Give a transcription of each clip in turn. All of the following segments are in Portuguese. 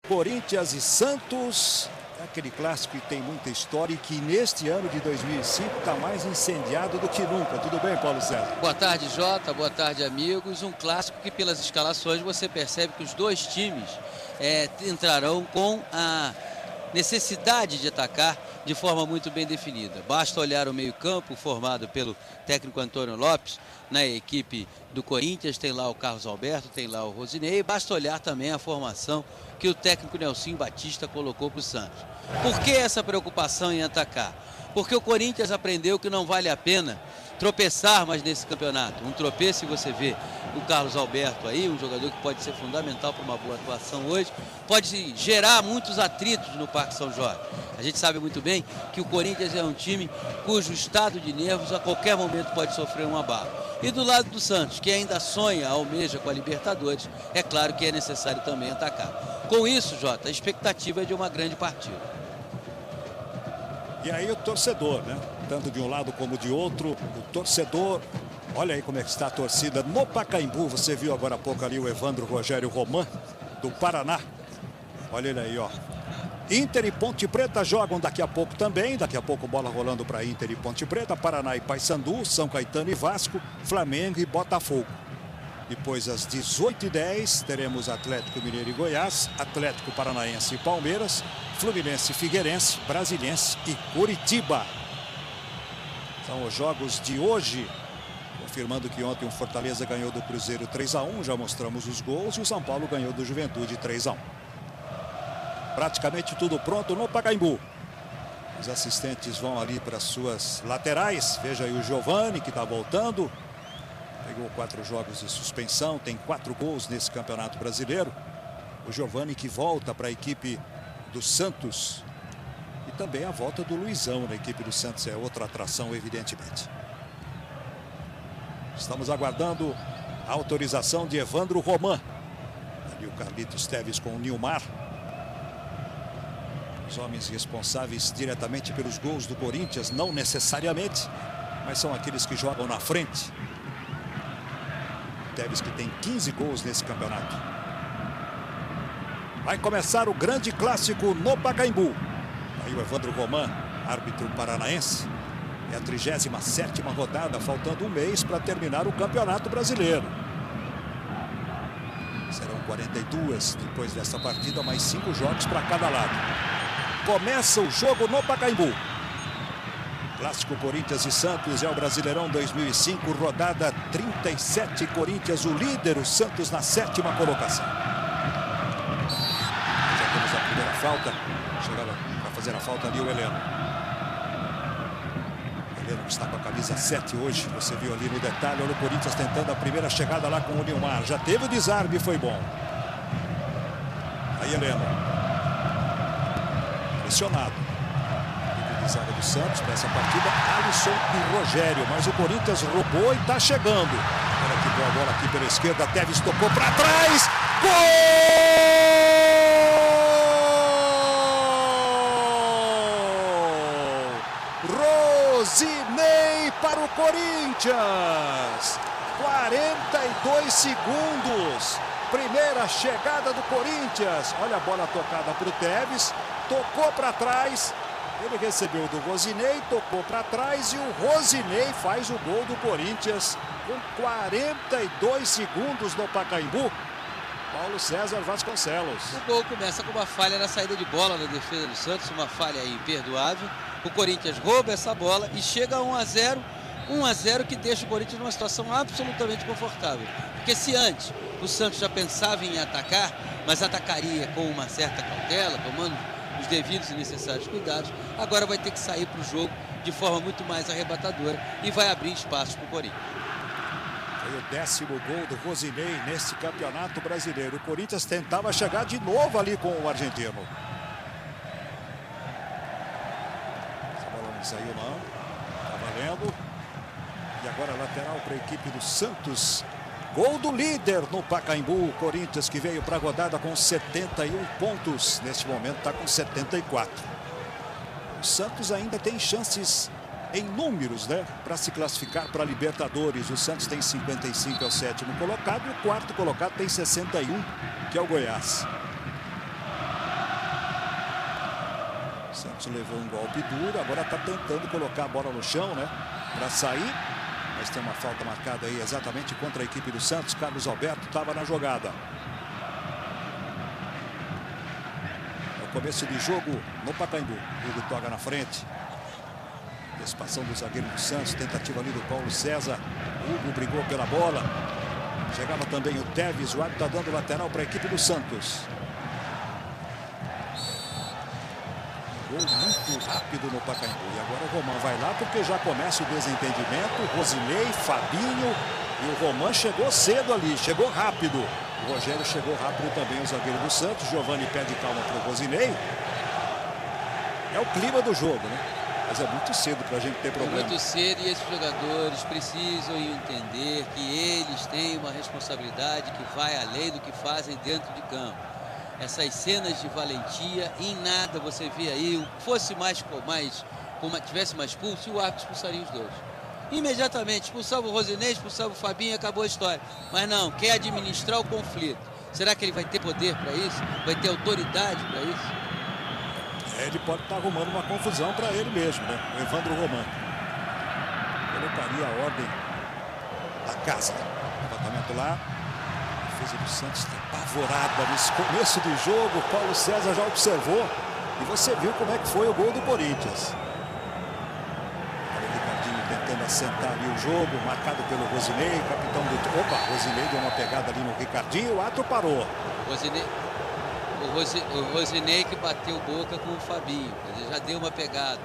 Corinthians e Santos. É aquele clássico que tem muita história e que neste ano de 2005 está mais incendiado do que nunca. Tudo bem, Paulo César? Boa tarde, Jota. Boa tarde, amigos. Um clássico que pelas escalações você percebe que os dois times entrarão com a necessidade de atacar de forma muito bem definida. Basta olhar o meio-campo formado pelo técnico Antônio Lopes na equipe do Corinthians. Tem lá o Carlos Alberto, tem lá o Rosinei. Basta olhar também a formação que o técnico Nelsinho Batista colocou para o Santos. Por que essa preocupação em atacar? Porque o Corinthians aprendeu que não vale a pena tropeçar mais nesse campeonato. Um tropeço, e você vê o Carlos Alberto aí, um jogador que pode ser fundamental para uma boa atuação hoje, pode gerar muitos atritos no Parque São Jorge. A gente sabe muito bem que o Corinthians é um time cujo estado de nervos a qualquer momento pode sofrer um abalo. E do lado do Santos, que ainda sonha, almeja com a Libertadores, é claro que é necessário também atacar. Com isso, Jota, a expectativa é de uma grande partida. E aí o torcedor, né? Tanto de um lado como de outro, o torcedor. Olha aí como é que está a torcida no Pacaembu. Você viu agora há pouco ali o Evandro Rogério Roman, do Paraná. Olha ele aí, ó. Inter e Ponte Preta jogam daqui a pouco também. Daqui a pouco bola rolando para Inter e Ponte Preta, Paraná e Paysandu, São Caetano e Vasco, Flamengo e Botafogo. Depois, às 18h10, teremos Atlético Mineiro e Goiás, Atlético Paranaense e Palmeiras, Fluminense e Figueirense, Brasiliense e Curitiba. São os jogos de hoje. Confirmando que ontem o Fortaleza ganhou do Cruzeiro 3-1, já mostramos os gols, e o São Paulo ganhou do Juventude 3-1. Praticamente tudo pronto no Pacaembu. Os assistentes vão ali para suas laterais. Veja aí o Giovani, que está voltando. Pegou 4 jogos de suspensão, tem 4 gols nesse Campeonato Brasileiro. O Giovani que volta para a equipe do Santos. E também a volta do Luizão na equipe do Santos é outra atração, evidentemente. Estamos aguardando a autorização de Evandro Roman. Ali o Carlitos Teves com o Nilmar. Os homens responsáveis diretamente pelos gols do Corinthians, não necessariamente, mas são aqueles que jogam na frente. Teves que tem 15 gols nesse campeonato. Vai começar o grande clássico no Pacaembu. Aí o Evandro Roman, árbitro paranaense. É a 37ª rodada, faltando um mês para terminar o Campeonato Brasileiro. Serão 42 depois dessa partida, mais 5 jogos para cada lado. Começa o jogo no Pacaembu. Clássico Corinthians e Santos é o Brasileirão 2005, rodada 37. Corinthians o líder, o Santos na 7ª colocação. Já temos a primeira falta. Chegava para fazer a falta ali o Heleno. Heleno que está com a camisa 7 hoje. Você viu ali no detalhe, olha o Corinthians tentando a primeira chegada lá com o Nilmar. Já teve o desarme, foi bom. Aí Heleno. Pressionado. Zaga do Santos para essa partida, Alisson e Rogério, mas o Corinthians roubou e está chegando. Olha que boa bola aqui pela esquerda, Teves tocou para trás, gol! Rosinei para o Corinthians, 42 segundos, primeira chegada do Corinthians. Olha a bola tocada para o Teves, tocou para trás. Ele recebeu do Rosinei, tocou para trás e o Rosinei faz o gol do Corinthians com 42 segundos no Pacaembu. Paulo César Vasconcelos. O gol começa com uma falha na saída de bola da defesa do Santos, uma falha imperdoável. O Corinthians rouba essa bola e chega a 1-0. 1-0 que deixa o Corinthians numa situação absolutamente confortável. Porque se antes o Santos já pensava em atacar, mas atacaria com uma certa cautela, tomando os devidos e necessários cuidados, agora vai ter que sair para o jogo de forma muito mais arrebatadora e vai abrir espaços para o Corinthians. Foi o 10º gol do Rosinei nesse Campeonato Brasileiro. O Corinthians tentava chegar de novo ali com o argentino. Essa bola não saiu não. Tá valendo. E agora lateral para a equipe do Santos. Gol do líder no Pacaembu, o Corinthians que veio para a rodada com 71 pontos. Neste momento está com 74. O Santos ainda tem chances em números, né, para se classificar para a Libertadores. O Santos tem 55, é o 7º colocado. E o 4º colocado tem 61, que é o Goiás. O Santos levou um golpe duro, agora está tentando colocar a bola no chão, né? Para sair. Mas tem uma falta marcada aí exatamente contra a equipe do Santos. Carlos Alberto estava na jogada. No começo de jogo no Pacaembu. Hugo toca na frente. Antecipação do zagueiro do Santos. Tentativa ali do Paulo César. Hugo brigou pela bola. Chegava também o Teves. O árbitro está dando lateral para a equipe do Santos. Gol muito rápido no Pacaembu. E agora o Roman vai lá porque já começa o desentendimento. Rosinei, Fabinho. E o Roman chegou cedo ali, chegou rápido. O Rogério chegou rápido também, o zagueiro do Santos. Giovani pede calma para o Rosinei. É o clima do jogo, né? Mas é muito cedo para a gente ter problema. É muito cedo e esses jogadores precisam entender que eles têm uma responsabilidade que vai além do que fazem dentro de campo. Essas cenas de valentia, em nada você vê aí, fosse tivesse mais pulso, o árbitro expulsaria os dois. Imediatamente, expulsava o Rosinei, expulsava o Fabinho e acabou a história. Mas não, quer administrar o conflito. Será que ele vai ter poder para isso? Vai ter autoridade para isso? Ele pode estar arrumando uma confusão para ele mesmo, né? O Evandro Roman. Colocaria a ordem da casa. Levantamento lá. A defesa do Santos está apavorada nesse começo de jogo. O Paulo César já observou. E você viu como é que foi o gol do Corinthians. O Ricardinho tentando assentar ali o jogo. Marcado pelo Rosinei, capitão do... Opa, Rosinei deu uma pegada ali no Ricardinho. O ato parou. O Rosinei que bateu boca com o Fabinho. Ele já deu uma pegada.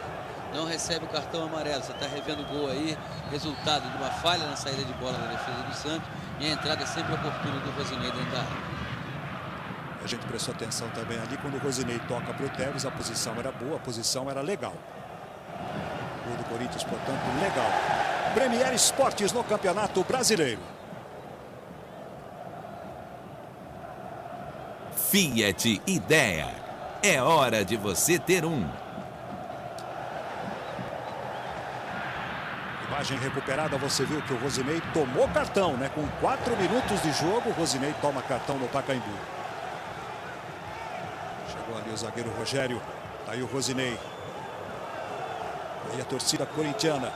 Não recebe o cartão amarelo. Você está revendo o gol aí. Resultado de uma falha na saída de bola da defesa do Santos. E a entrada sempre oportuna do Rosinei dentro da área. A gente prestou atenção também ali quando o Rosinei toca para o Teves. A posição era boa, a posição era legal. Gol do Corinthians, portanto, legal. Premier Esportes no Campeonato Brasileiro. Fiat Idea. É hora de você ter um. Imagem recuperada, você viu que o Rosinei tomou cartão, né? Com 4 minutos de jogo, o Rosinei toma cartão no Pacaembu. Chegou ali o zagueiro Rogério. Tá aí o Rosinei. Aí a torcida corintiana.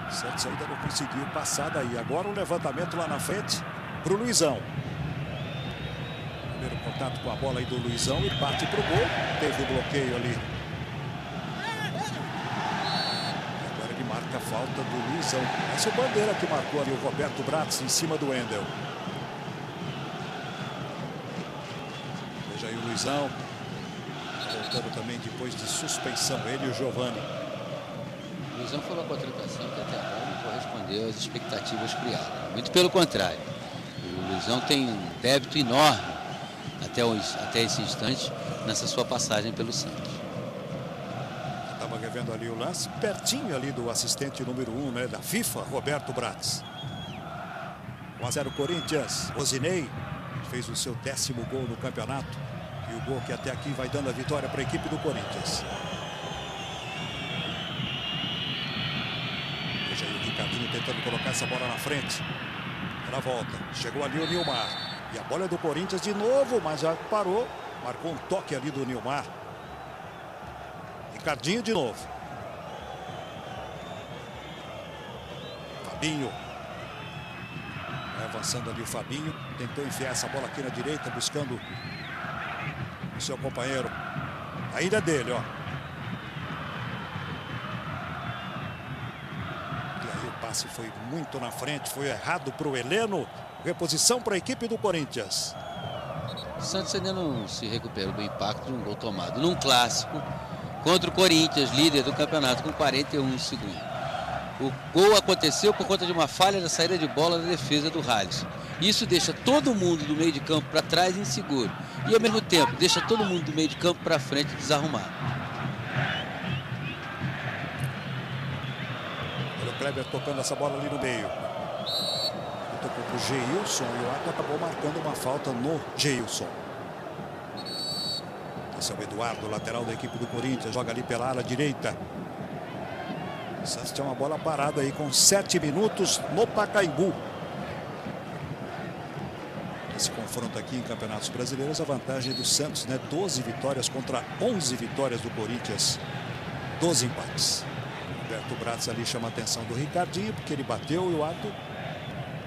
O Santos ainda não conseguiu passar daí. Agora um levantamento lá na frente pro Luizão. Primeiro contato com a bola aí do Luizão e bate pro gol. Teve o bloqueio ali. A falta do Luizão. Essa é o Bandeira que marcou ali o Roberto Bratz em cima do Wendel. Veja aí o Luizão. Voltando também depois de suspensão. Ele e o Giovani. O Luizão foi uma contratação que até agora não correspondeu às expectativas criadas. Muito pelo contrário. O Luizão tem um débito enorme até esse instante nessa sua passagem pelo Santos. Estava revendo ali o lance, pertinho ali do assistente número 1, né, da FIFA, Roberto Bratz. 1-0 Corinthians. Rosinei fez o seu 10º gol no campeonato. E o gol que até aqui vai dando a vitória para a equipe do Corinthians. Veja aí o Ricardinho tentando colocar essa bola na frente. Ela volta. Chegou ali o Nilmar. E a bola é do Corinthians de novo, mas já parou. Marcou um toque ali do Nilmar. Ricardinho de novo. Fabinho. Vai avançando ali o Fabinho. Tentou enfiar essa bola aqui na direita, buscando o seu companheiro. A ilha dele, ó. E aí o passe foi muito na frente, foi errado para o Heleno. Reposição para a equipe do Corinthians. O Santos ainda não se recuperou do impacto de um gol tomado num clássico contra o Corinthians, líder do campeonato, com 41 segundos. O gol aconteceu por conta de uma falha na saída de bola da defesa do Halisson. Isso deixa todo mundo do meio de campo para trás inseguro. E ao mesmo tempo, deixa todo mundo do meio de campo para frente desarrumado. Olha o Kleber tocando essa bola ali no meio. Tocou para o Geilson e o Ato acabou marcando uma falta no Geilson. Esse é o Eduardo, lateral da equipe do Corinthians, joga ali pela ala direita. O Santos tem uma bola parada aí com 7 minutos no Pacaembu. Esse confronto confronto aqui em campeonatos brasileiros, a vantagem do Santos, né? 12 vitórias contra 11 vitórias do Corinthians, 12 empates. Roberto Bratz ali chama a atenção do Ricardinho, porque ele bateu e o árbitro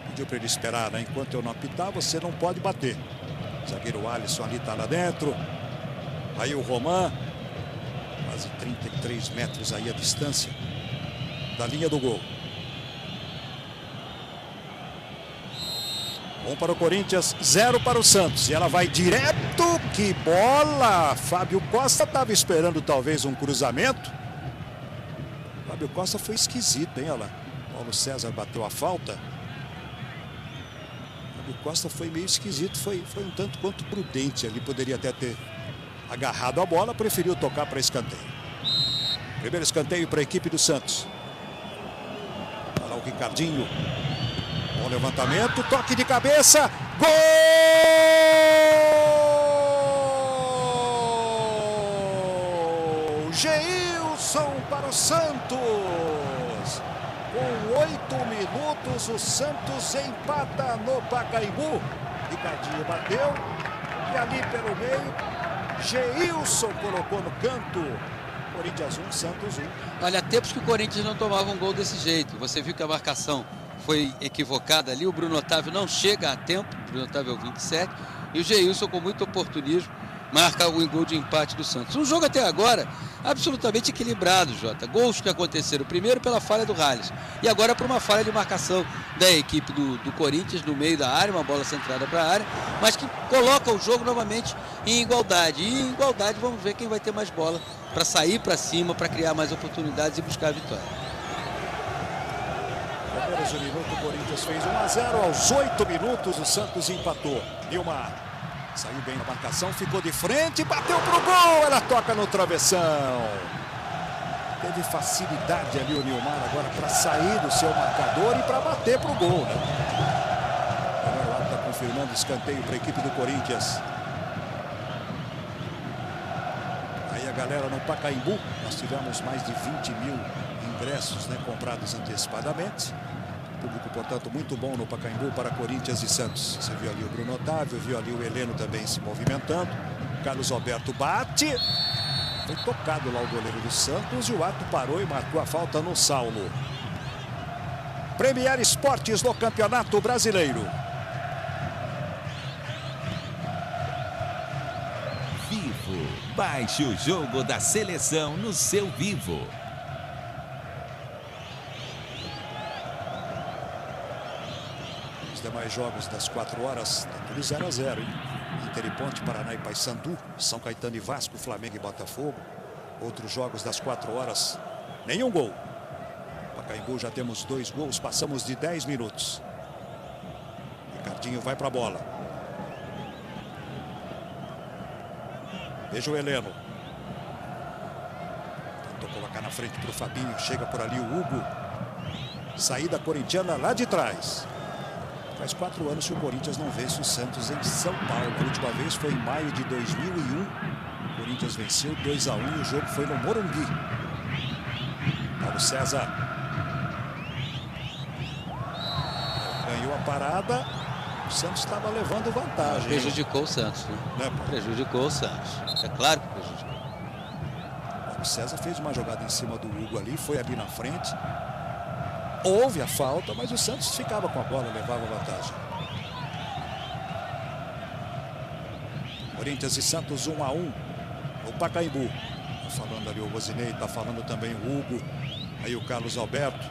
pediu para ele esperar, né? Enquanto eu não apitar, você não pode bater. O zagueiro Alisson ali está lá dentro. Aí o Roman, quase 33 metros aí a distância da linha do gol. 1 para o Corinthians, 0 para o Santos. E ela vai direto. Que bola! Fábio Costa estava esperando talvez um cruzamento. Fábio Costa foi esquisito, hein? Olha lá. Paulo César bateu a falta. Fábio Costa foi meio esquisito. Foi um tanto quanto prudente ali. Poderia até ter agarrado a bola. Preferiu tocar para escanteio. Primeiro escanteio para a equipe do Santos. Olha lá o Ricardinho. Bom levantamento, toque de cabeça, gol! Geilson para o Santos. Com 8 minutos, o Santos empata no Pacaembu. Ricardinho bateu e ali pelo meio, Geilson colocou no canto. Corinthians 1, Santos 1. Olha, há tempos que o Corinthians não tomava um gol desse jeito. Você viu que a marcação foi equivocada ali, o Bruno Otávio não chega a tempo, o Bruno Otávio é o 27, e o Geilson com muito oportunismo marca o gol de empate do Santos. Um jogo até agora absolutamente equilibrado, Jota. Gols que aconteceram primeiro pela falha do Rallis e agora por uma falha de marcação da equipe do Corinthians no meio da área, uma bola centrada para a área, mas que coloca o jogo novamente em igualdade. E em igualdade vamos ver quem vai ter mais bola para sair para cima, para criar mais oportunidades e buscar a vitória. Primeiros minutos, o Corinthians fez 1-0. Aos 8 minutos, o Santos empatou. Nilmar saiu bem na marcação, ficou de frente, bateu pro gol. Ela toca no travessão. Teve facilidade ali o Nilmar agora para sair do seu marcador e para bater pro gol, né? Agora o árbitro está confirmando o escanteio para a equipe do Corinthians. Aí a galera no Pacaembu, nós tivemos mais de 20 mil ingressos, né, comprados antecipadamente. Público, portanto, muito bom no Pacaembu para Corinthians e Santos. Você viu ali o Bruno Otávio, viu ali o Heleno também se movimentando. Carlos Alberto bate. Foi tocado lá o goleiro do Santos e o árbitro parou e marcou a falta no Saulo. Premier Esportes no Campeonato Brasileiro. Vivo. Baixe o jogo da seleção no seu Vivo. Os demais jogos das 4 horas, tá tudo 0-0, hein? Inter e Ponte, Paraná e Paysandu, São Caetano e Vasco, Flamengo e Botafogo. Outros jogos das 4 horas, nenhum gol. Pacaembu já temos 2 gols, passamos de 10 minutos. Ricardinho vai para a bola. Veja o Heleno. Tentou colocar na frente para o Fabinho, chega por ali o Hugo. Saída corintiana lá de trás. Faz 4 anos que o Corinthians não vence o Santos em São Paulo. A última vez foi em maio de 2001. O Corinthians venceu 2-1 e o jogo foi no Morumbi. Paulo César ganhou a parada. O Santos estava levando vantagem. Prejudicou o Santos, né? Prejudicou o Santos. É claro que prejudicou. Paulo César fez uma jogada em cima do Hugo ali, foi ali na frente. Houve a falta, mas o Santos ficava com a bola, levava vantagem. Corinthians e Santos 1-1. O Pacaembu. Tá falando ali o Rosinei, tá falando também o Hugo. Aí o Carlos Alberto.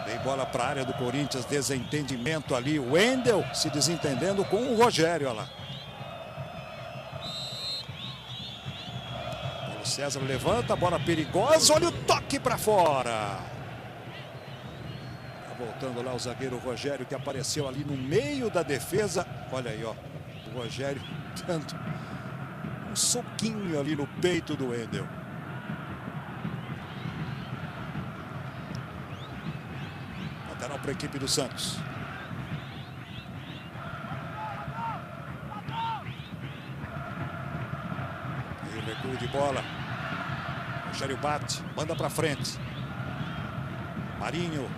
Vem bola para a área do Corinthians, desentendimento ali. O Wendel se desentendendo com o Rogério, olha lá. César levanta, bola perigosa, olha o toque para fora. Tá voltando lá o zagueiro Rogério, que apareceu ali no meio da defesa. Olha aí, ó, o Rogério dando um soquinho ali no peito do Wendel. Lateral para a equipe do Santos. Aí o recuo de bola. Rogério bate, manda para frente. Marinho.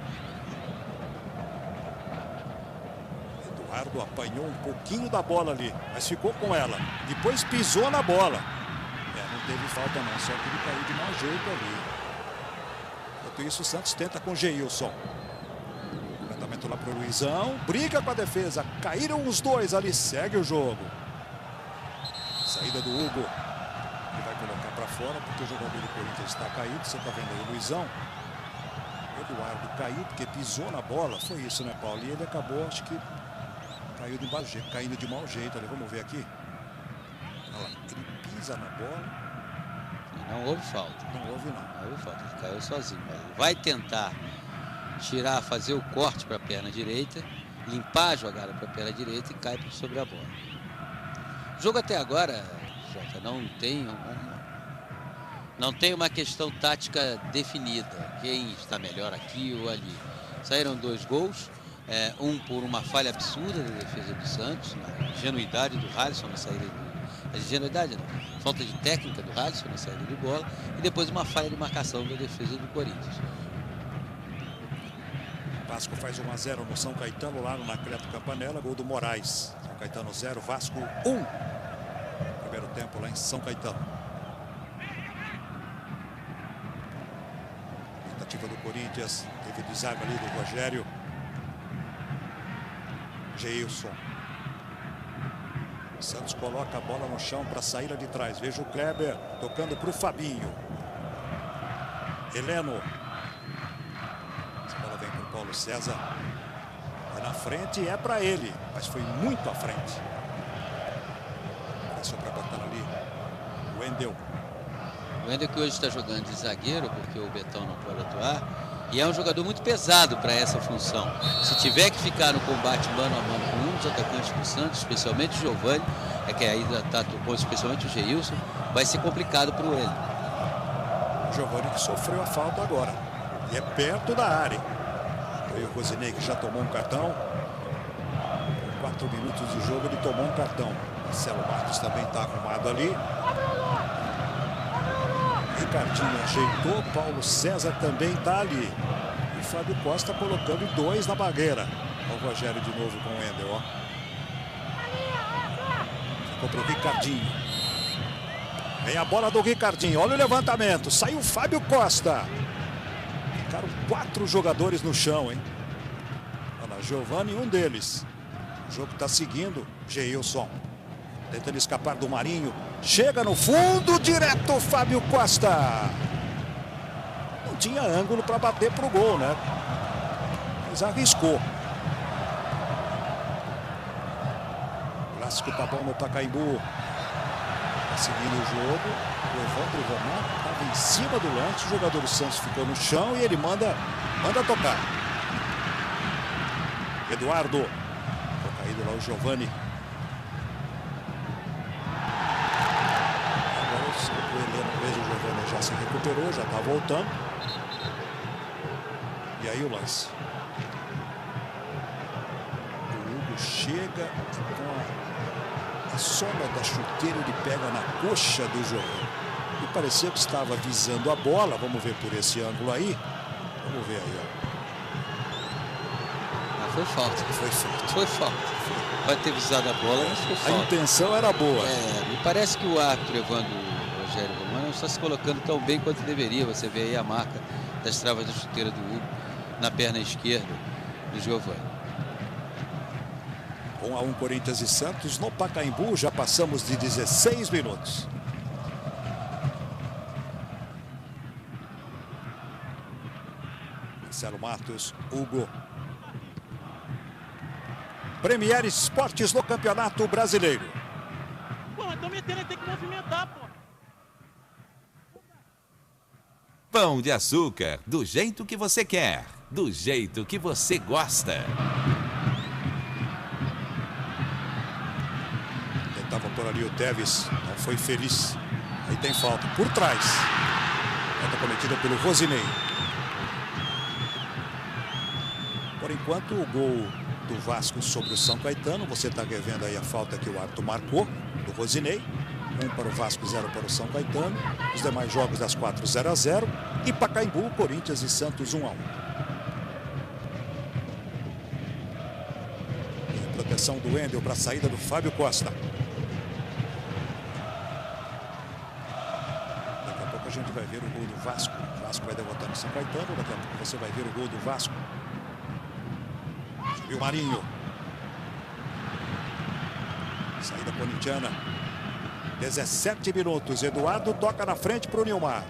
Eduardo apanhou um pouquinho da bola ali, mas ficou com ela. Depois pisou na bola. Não teve falta não, só que ele caiu de mau jeito ali. Enquanto isso, o Santos tenta com o Geilson. Levantamento lá para o Luizão. Briga com a defesa. Caíram os dois ali. Segue o jogo. Saída do Hugo. Ele vai colocar para fora porque o jogador do Corinthians está caído. Você está vendo aí o Luizão. Eduardo caiu porque pisou na bola. Foi isso, né, Paulo? E ele acabou, acho que caiu de mau jeito, caindo de mau jeito. Ali, vamos ver aqui. Olha lá, ele pisa na bola. Não houve falta. Não houve, não. Não houve falta, ele caiu sozinho. Mas ele vai tentar tirar, fazer o corte para a perna direita, limpar a jogada para a perna direita e cai sobre a bola. O jogo até agora, Jota, não tem uma questão tática definida. Quem está melhor aqui ou ali. Saíram 2 gols, um por uma falha absurda da defesa do Santos, na ingenuidade do Halisson na saída do... Ingenuidade não, falta de técnica do Halisson na saída de bola e depois uma falha de marcação da defesa do Corinthians. Vasco faz 1 a 0 no São Caetano, lá no Anacleto Campanella, gol do Moraes. São Caetano 0, Vasco 1. Primeiro tempo lá em São Caetano. Tentativa do Corinthians, teve desarme ali do Rogério. Geilson. Santos coloca a bola no chão para sair lá de trás. Veja o Kleber tocando para o Fabinho. Heleno. Essa bola vem para o Paulo César. Vai na frente e é para ele. Mas foi muito à frente. Passou para botar ali o Wendel. O Wendel que hoje está jogando de zagueiro porque o Betão não pode atuar. E é um jogador muito pesado para essa função. Se tiver que ficar no combate mano a mano com um dos atacantes do Santos, especialmente o Giovani, que ainda está tocando, especialmente o Geilson, vai ser complicado para o ele. O Giovani que sofreu a falta agora. E é perto da área. Foi o Rosinei que já tomou um cartão. Com 4 minutos de jogo ele tomou um cartão. Marcelo Marques também está arrumado ali. Ricardinho ajeitou, Paulo César também está ali. E Fábio Costa colocando 2 na bagueira. Olha o Rogério de novo com o Wendel, ó. Ficou para o Ricardinho. Vem a bola do Ricardinho, olha o levantamento. Saiu o Fábio Costa. Ficaram 4 jogadores no chão, hein? Olha lá, Giovani, um deles. O jogo está seguindo, Geilson. Tentando escapar do Marinho. Chega no fundo, direto Fábio Costa. Não tinha ângulo para bater pro gol, né? Mas arriscou. O clássico tá bom no Pacaembu. Tá seguindo o jogo. O Evandro Romão estava em cima do lance. O jogador do Santos ficou no chão e ele manda tocar. Eduardo. Tá caído lá o Giovani. Veja, o Giovani já se recuperou, já está voltando. E aí o lance. O Hugo chega com a sola da chuteira, ele pega na coxa do Giovani. E parecia que estava visando a bola. Vamos ver por esse ângulo aí. Vamos ver aí, ó. Foi falta. Foi falta. Foi falta. Vai ter visado a bola, mas foi falta. A intenção era boa. Me parece que o árbitro Evandro Rogério Romano não está se colocando tão bem quanto deveria. Você vê aí a marca das travas da chuteira do Hugo na perna esquerda do Giovani. 1 a 1 Corinthians e Santos no Pacaembu. Já passamos de 16 minutos. Marcelo Matos, Hugo. Premier Esportes no Campeonato Brasileiro. Pô, mas tô metendo, tem que movimentar, pô. Pão de açúcar, do jeito que você quer, do jeito que você gosta. Tentava por ali o Teves, não foi feliz. Aí tem falta por trás. Falta cometida pelo Rosinei. Por enquanto, o gol do Vasco sobre o São Caetano. Você está revendo aí a falta que o árbitro marcou, do Rosinei. 1 para o Vasco, 0 para o São Caetano. Os demais jogos das 4, 0 a 0. E Pacaembu, Corinthians e Santos 1 a 1. marcação do Wendel para a saída do Fábio Costa. Daqui a pouco a gente vai ver o gol do Vasco. O Vasco vai derrotar o São Caetano. Daqui a pouco você vai ver o gol do Vasco. Subiu o Marinho. Saída corintiana. 17 minutos. Eduardo toca na frente para o Nilmar.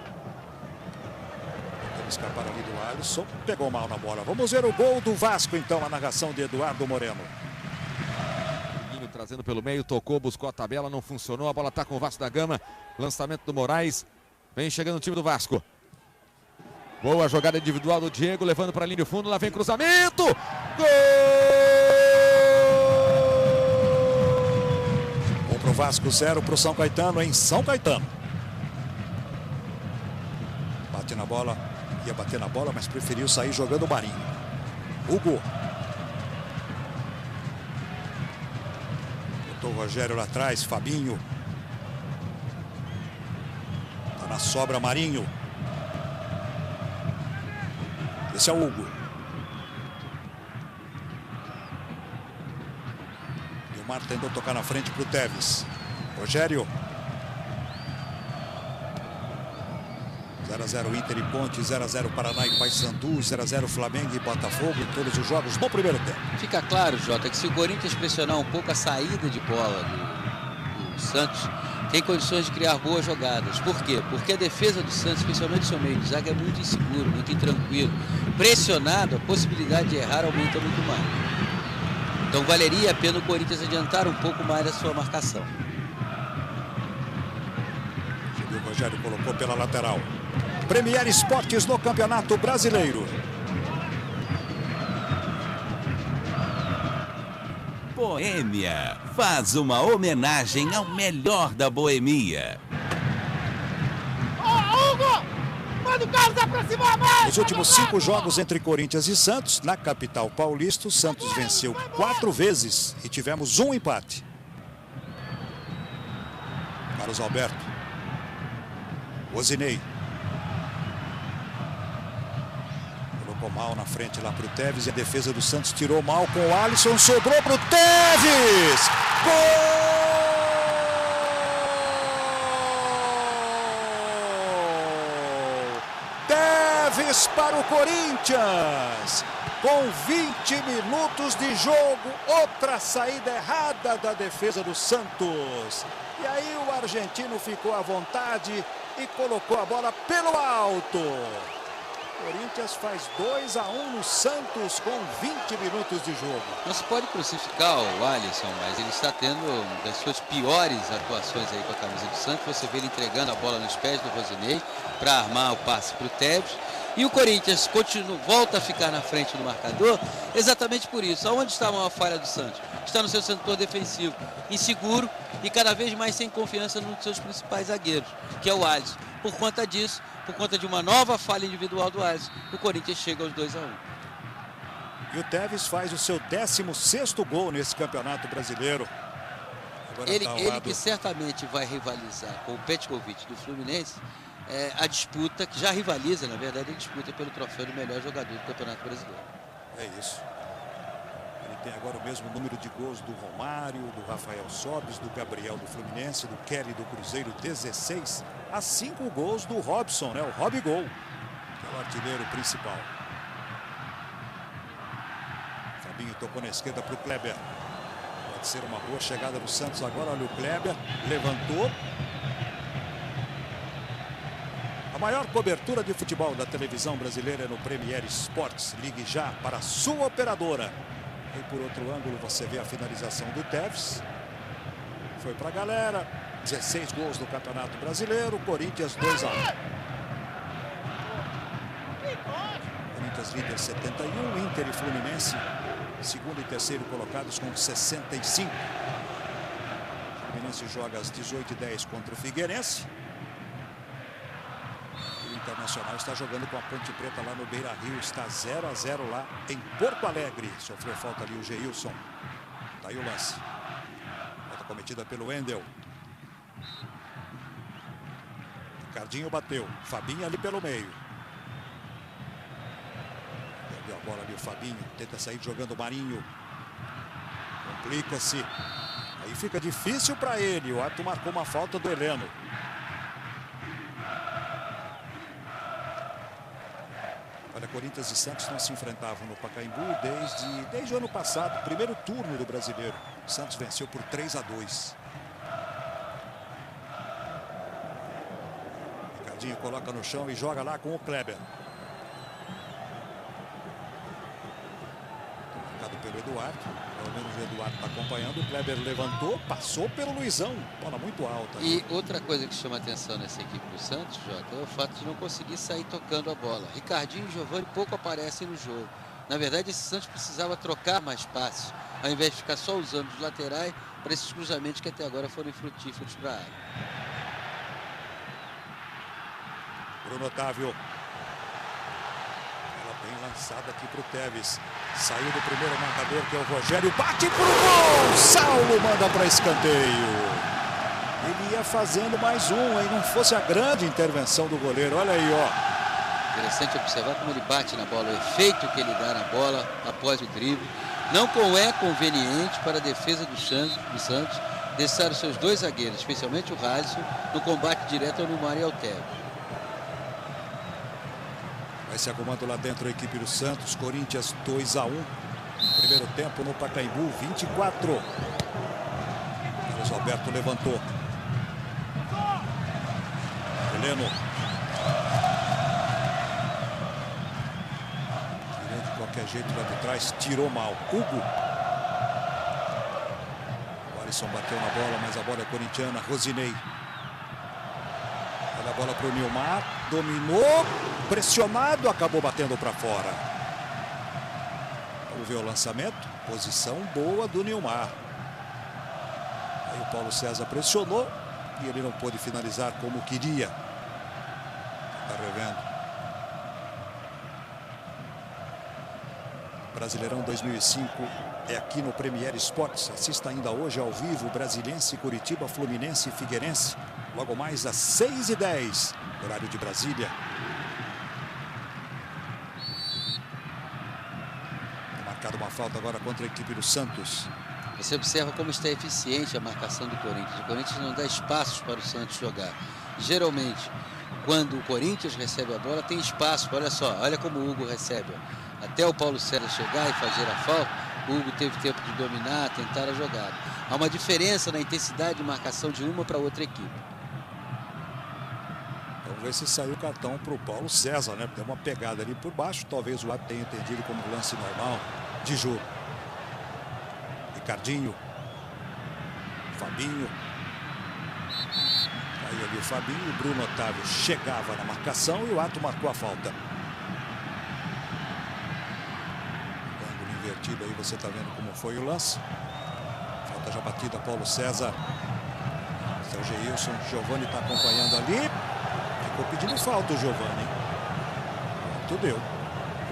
Tentando escapar ali do Alisson. Pegou mal na bola. Vamos ver o gol do Vasco, então, a narração de Eduardo Moreno. Trazendo pelo meio, tocou, buscou a tabela, não funcionou. A bola está com o Vasco da Gama. Lançamento do Moraes. Vem chegando o time do Vasco. Boa jogada individual do Diego, levando para a linha de fundo. Lá vem cruzamento. Gol! Para o Vasco, 0 para o São Caetano em São Caetano. Bate na bola, ia bater na bola, mas preferiu sair jogando o Marinho. Hugo. Botou o Rogério lá atrás, Fabinho. Tá na sobra Marinho. Esse é o Hugo. Nilmar tentou tocar na frente para o Teves. Rogério. 0-0 Inter e Ponte, 0-0 Paraná e Paysandu, 0-0 Flamengo e Botafogo, todos os jogos no primeiro tempo. Fica claro, Jota, que se o Corinthians pressionar um pouco a saída de bola do Santos, tem condições de criar boas jogadas. Por quê? Porque a defesa do Santos, especialmente o seu meio de zaga, é muito inseguro, muito intranquilo. Pressionado, a possibilidade de errar aumenta muito mais. Então valeria a pena o Corinthians adiantar um pouco mais a sua marcação. O Rogério colocou pela lateral. Premier Esportes no Campeonato Brasileiro. Boêmia faz uma homenagem ao melhor da boemia. Nos últimos 5 jogos entre Corinthians e Santos, na capital paulista, o Santos venceu 4 vezes e tivemos um empate. Carlos Alberto. Osinei. Colocou mal na frente lá para o Teves e a defesa do Santos tirou mal com o Alisson, sobrou para o Teves! Gol! Teves para o Corinthians! Com 20 minutos de jogo, outra saída errada da defesa do Santos. E aí o argentino ficou à vontade e colocou a bola pelo alto. Corinthians faz 2-1 no Santos com 20 minutos de jogo. Não se pode crucificar o Alisson, mas ele está tendo uma das suas piores atuações aí com a camisa do Santos. Você vê ele entregando a bola nos pés do Rosinei para armar o passe para o Teves. E o Corinthians volta a ficar na frente do marcador exatamente por isso. Aonde está a maior falha do Santos? Está no seu setor defensivo, inseguro e cada vez mais sem confiança nos seus principais zagueiros, que é o Alisson. Por conta disso, por conta de uma nova falha individual do Alisson, o Corinthians chega aos 2-1. E o Teves faz o seu 16º gol nesse Campeonato Brasileiro. Ele que certamente vai rivalizar com o Petkovic do Fluminense, a disputa, que já rivaliza, na verdade, a disputa pelo troféu do melhor jogador do Campeonato Brasileiro. É isso. Ele tem agora o mesmo número de gols do Romário, do Rafael Sobis, do Gabriel do Fluminense, do Kelly do Cruzeiro, 16. A 5 gols do Robson, né? O Robigol, que é o artilheiro principal. Fabinho tocou na esquerda para o Kleber. Pode ser uma boa chegada do Santos agora. Olha o Kleber, levantou. A maior cobertura de futebol da televisão brasileira é no Premier Esportes. Ligue já para a sua operadora. E por outro ângulo você vê a finalização do Teves. Foi para a galera. 16 gols no Campeonato Brasileiro. Corinthians 2-1. Corinthians líder 71. Inter e Fluminense segundo e terceiro colocados com 65. O Fluminense joga às 18h10 contra o Figueirense. O Internacional está jogando com a Ponte Preta lá no Beira-Rio. Está 0-0 lá em Porto Alegre. Sofreu falta ali o Geilson. Está aí o lance. Falta cometida pelo Wendel. Ricardinho bateu. Fabinho ali pelo meio. Perdeu a bola ali o Fabinho. Tenta sair jogando o Marinho. Complica-se. Aí fica difícil para ele. O árbitro marcou uma falta do Heleno. Olha, Corinthians e Santos não se enfrentavam no Pacaembu desde o ano passado, primeiro turno do Brasileiro. O Santos venceu por 3-2. Ricardinho coloca no chão e joga lá com o Kleber. Marcado pelo Eduardo. Pelo menos o Eduardo está acompanhando. O Kleber levantou, passou pelo Luizão. Bola muito alta. E outra coisa que chama atenção nessa equipe do Santos, Jota, é o fato de não conseguir sair tocando a bola. Ricardinho e Giovani pouco aparecem no jogo. Na verdade, esse Santos precisava trocar mais passes, ao invés de ficar só usando os laterais para esses cruzamentos que até agora foram frutíferos para a área. Bruno Otávio. Bem lançada aqui para o Teves. Saiu do primeiro marcador, que é o Rogério. Bate pro gol! Saulo manda para escanteio. Ele ia fazendo mais um, aí não fosse a grande intervenção do goleiro. Olha aí, ó. Interessante observar como ele bate na bola, o efeito que ele dá na bola após o drible. Não é conveniente para a defesa do Santos deixar os seus dois zagueiros, especialmente o Rasson, no combate direto ao Neymar e ao Teves. Vai se arrumando lá dentro a equipe do Santos. Corinthians 2-1. Primeiro tempo no Pacaembu, 24. Carlos Alberto levantou. Heleno. Tirou de qualquer jeito lá de trás. Tirou mal. Hugo. O Alisson bateu na bola, mas a bola é corintiana. Rosinei. Olha a bola para o Nilmar. Dominou. Pressionado, acabou batendo para fora. Vamos ver o lançamento. Posição boa do Nilmar. Aí o Paulo César pressionou e ele não pôde finalizar como queria. Está revendo. Brasileirão 2005 é aqui no Premier Esportes. Assista ainda hoje ao vivo Brasiliense, Curitiba, Fluminense e Figueirense. Logo mais às 6h10, horário de Brasília. Uma falta agora contra a equipe do Santos. Você observa como está eficiente a marcação do Corinthians. O Corinthians não dá espaços para o Santos jogar. Geralmente, quando o Corinthians recebe a bola, tem espaço. Olha só, olha como o Hugo recebe. Até o Paulo César chegar e fazer a falta, o Hugo teve tempo de dominar, tentar a jogada. Há uma diferença na intensidade de marcação de uma para outra equipe. Vamos ver se saiu o cartão para o Paulo César, né? Deu uma pegada ali por baixo. Talvez o árbitro tenha entendido como lance normal de jogo. Ricardinho. Fabinho. Aí ali o Fabinho. O Bruno Otávio chegava na marcação e o árbitro marcou a falta. Ângulo invertido aí, você está vendo como foi o lance. Falta já batida, Paulo César. Seu Geilson. Giovani está acompanhando ali. Ficou pedindo falta o Giovani. Tudo deu.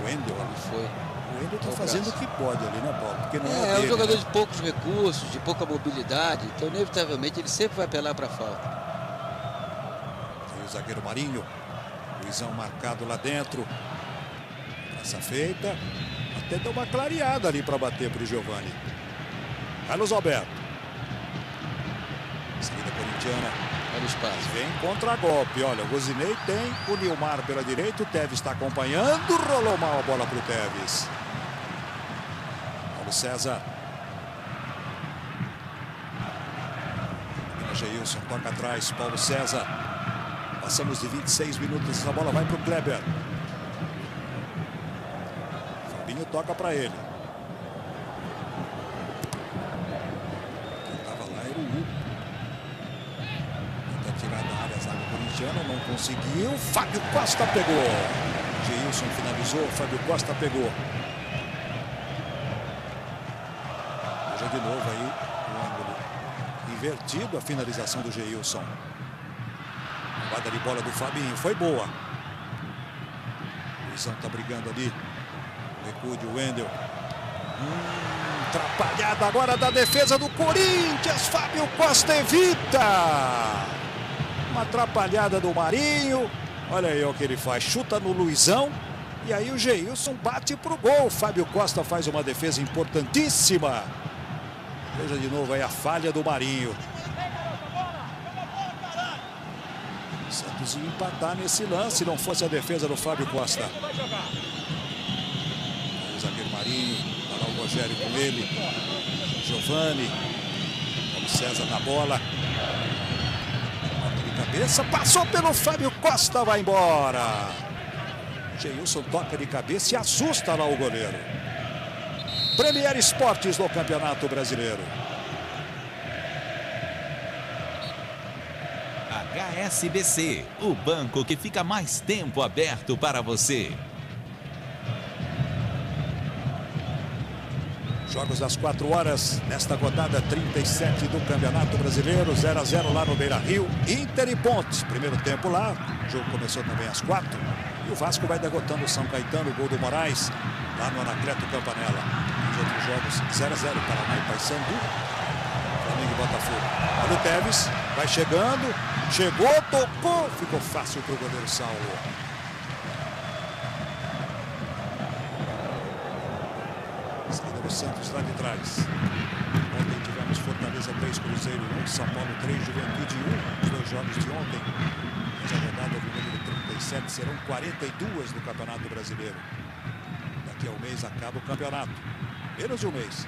O Wendel ali foi. O Wendel está fazendo o que pode ali, né, Paulo? Porque não é dele, um jogador, né? de poucos recursos, de pouca mobilidade. Então, inevitavelmente, ele sempre vai apelar para a falta. Tem o zagueiro Marinho. Luizão marcado lá dentro. Essa feita. Até deu uma clareada ali para bater para o Giovani. Carlos Alberto. Saída corintiana. Olha o espaço. Vem contra-golpe. Olha, o Rosinei tem o Nilmar pela direita. O Teves está acompanhando. Rolou mal a bola para o Teves. Paulo César. Geilson toca atrás. Paulo César. Passamos de 26 minutos. Essa bola vai para o Kleber. Fabinho toca para ele. Quem estava lá era o Hugo. Tirar da área a zaga corintiana, não conseguiu. Fábio Costa pegou. Geilson finalizou, Fábio Costa pegou. Veja de novo aí o ângulo invertido, a finalização do Geilson. Jogada de bola do Fabinho, foi boa. O Luizão está brigando ali. Recuo de Wendel. Atrapalhada agora da defesa do Corinthians. Fábio Costa evita. Uma atrapalhada do Marinho. Olha aí o que ele faz. Chuta no Luizão. E aí o Geilson bate pro gol. Fábio Costa faz uma defesa importantíssima. Veja de novo aí a falha do Marinho. Santos ia empatar nesse lance, se não fosse a defesa do Fábio Costa. O zagueiro Marinho, tá lá o Rogério com ele. Giovani. Paulo César na bola. Toque de cabeça, passou pelo Fábio Costa, vai embora. Geilson toca de cabeça e assusta lá o goleiro. Premier Esportes no Campeonato Brasileiro. HSBC, o banco que fica mais tempo aberto para você. Jogos das 4 horas, nesta rodada 37 do Campeonato Brasileiro, 0 a 0 lá no Beira-Rio, Inter e Pontes. Primeiro tempo lá, o jogo começou também às 4. E o Vasco vai derrotando o São Caetano, gol do Moraes, lá no Anacleto Campanella. Os outros jogos, 0 a 0 Paraná e Paysandu, Flamengo e Botafogo. Olha o Teves, vai chegando, chegou, tocou, ficou fácil para o goleiro Saulo. Saída do Santos lá de trás. Ontem tivemos Fortaleza 3, Cruzeiro 1, São Paulo 3, Juventude 1. Os dois jogos de ontem. Essa rodada do número 37 serão 42 do Campeonato Brasileiro. Daqui a um mês acaba o campeonato. Menos de um mês.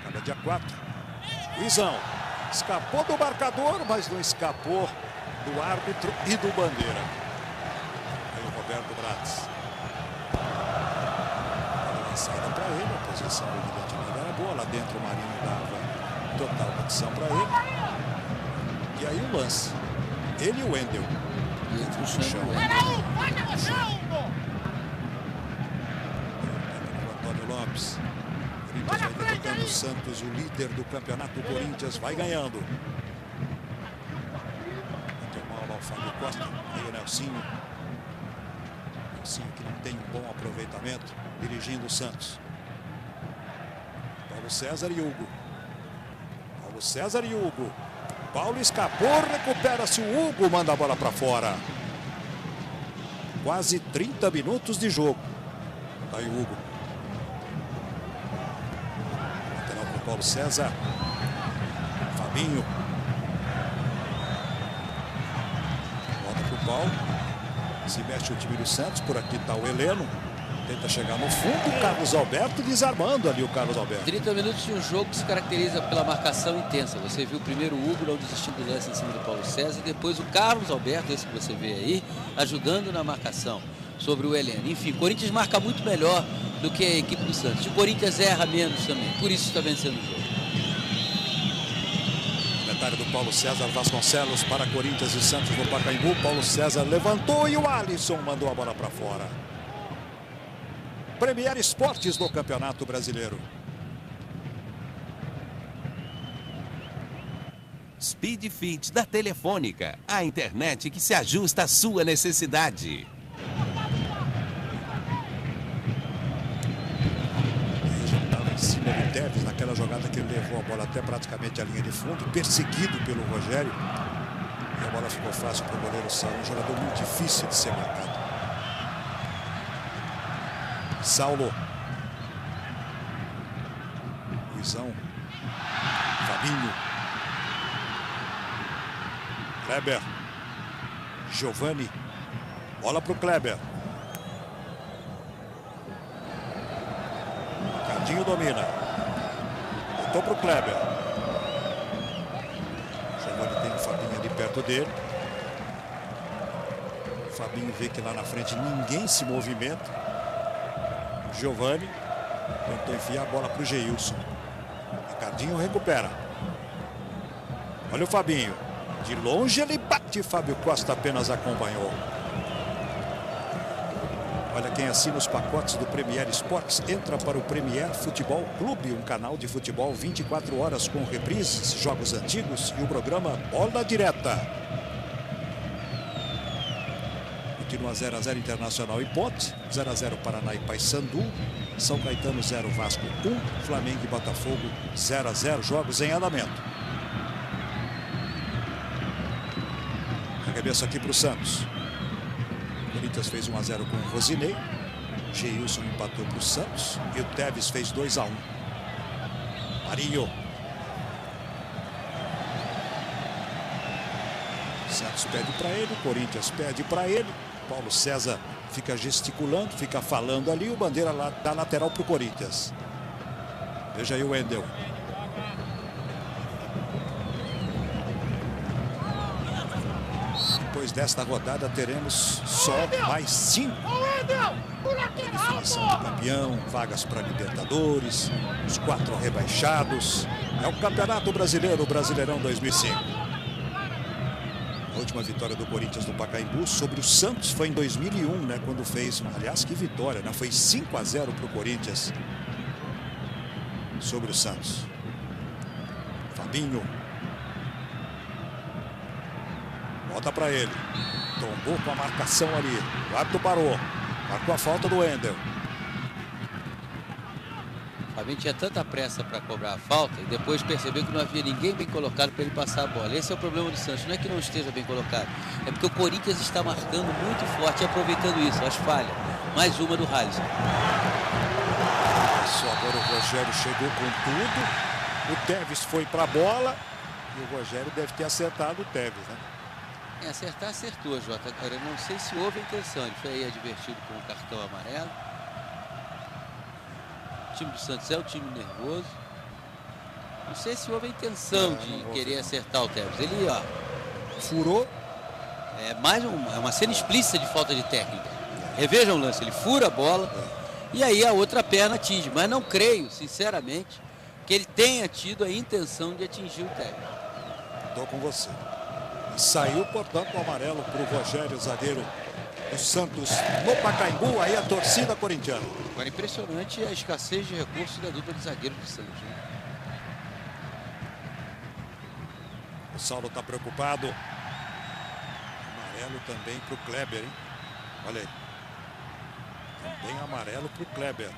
Acaba dia 4. Luizão escapou do marcador, mas não escapou do árbitro e do bandeira. Aí o Roberto Bratz. Lançada para ele, a posição evidentemente era boa. Lá dentro o Marinho dava total condição para ele. E aí o lance. Ele e o Wendel. Dentro do chão. Antônio Lopes. Corinthians vai derrotando o Santos, o líder do campeonato. O Corinthians vai ganhando. Bateu mal o Fábio Costa. Aí o Nelsinho. Nelsinho que não tem um bom aproveitamento. Dirigindo o Santos. Paulo César e Hugo. Paulo César e Hugo. Paulo escapou, recupera-se o Hugo, manda a bola para fora. Quase 30 minutos de jogo. Tá aí o Hugo. Lateral para o Paulo César. Fabinho. Volta para o Paulo. Se mexe o time do Santos. Por aqui está o Heleno. Tenta chegar no fundo, o Carlos Alberto desarmando ali o Carlos Alberto. 30 minutos de um jogo que se caracteriza pela marcação intensa. Você viu primeiro o Hugo não desistindo do lance em cima do Paulo César e depois o Carlos Alberto, esse que você vê aí, ajudando na marcação sobre o Heleno. Enfim, o Corinthians marca muito melhor do que a equipe do Santos. E o Corinthians erra menos também, por isso está vencendo o jogo. Comentário do Paulo César Vasconcelos para Corinthians e Santos no Pacaembu. Paulo César levantou e o Alisson mandou a bola para fora. Premier Esportes no Campeonato Brasileiro. Speed Fit da Telefônica, a internet que se ajusta à sua necessidade. Ele estava em cima do Teves naquela jogada que ele levou a bola até praticamente a linha de fundo, perseguido pelo Rogério. E a bola ficou fácil para o goleiro Saulo, um jogador muito difícil de ser marcado. Saulo. Luizão. Fabinho. Kleber. Giovani. Bola para o Kleber. Cardinho domina. Voltou para o Kleber. Giovani tem o Fabinho ali perto dele. O Fabinho vê que lá na frente ninguém se movimenta. Giovani tentou enfiar a bola para o Geilson. Ricardinho recupera. Olha o Fabinho. De longe ele bate. Fábio Costa apenas acompanhou. Olha quem assina os pacotes do Premier Esportes. Entra para o Premier Futebol Clube. Um canal de futebol 24 horas com reprises, jogos antigos e o programa Bola Direta. Continua 0 a 0 Internacional e Ponte, 0 a 0 Paraná e Paysandu, São Caetano 0, Vasco 1, Flamengo e Botafogo 0 a 0, jogos em andamento. Arremesso aqui para o Santos. O Corinthians fez 1 a 0 com o Rosinei, Geilson empatou para o Santos e o Teves fez 2 a 1. Marinho. Santos pede para ele, o Corinthians pede para ele. Paulo César fica gesticulando, fica falando ali. O Bandeira lá dá lateral para o Corinthians. Veja aí o Wendel. Depois desta rodada teremos só mais 5. Definição do campeão, vagas para Libertadores, os 4 rebaixados. É o Campeonato Brasileiro, o Brasileirão 2005. A última vitória do Corinthians no Pacaembu sobre o Santos foi em 2001, né? Quando fez, aliás, que vitória, né? Foi 5-0 para o Corinthians sobre o Santos. Fabinho. Volta para ele. Tombou com a marcação ali. O árbitro parou. Marcou a falta do Wendel. O Fabinho tinha tanta pressa para cobrar a falta e depois percebeu que não havia ninguém bem colocado para ele passar a bola. Esse é o problema do Santos. Não é que não esteja bem colocado. É porque o Corinthians está marcando muito forte e aproveitando isso. As falhas. Mais uma do Halisson. Isso, agora o Rogério chegou com tudo. O Tevez foi para a bola. E o Rogério deve ter acertado o Tevez, né? Acertar, acertou, Jota. Cara, eu não sei se houve intenção. Ele foi aí advertido com o cartão amarelo. O time do Santos é um time nervoso. Não sei se houve a intenção de querer acertar o Tevez. Ele, ó, furou. É mais uma cena explícita de falta de técnica. Revejam o lance. Ele fura a bola e aí a outra perna atinge. Mas não creio, sinceramente, que ele tenha tido a intenção de atingir o Tevez. Estou com você. Saiu, portanto, o amarelo para o Rogério, zagueiro do Santos no Pacaembu. Aí a torcida corintiana. Agora, impressionante a escassez de recursos da dupla de zagueiro do Santos, né? O Saulo está preocupado. Amarelo também para o Kleber, hein? Olha aí. Também amarelo para o Kleber.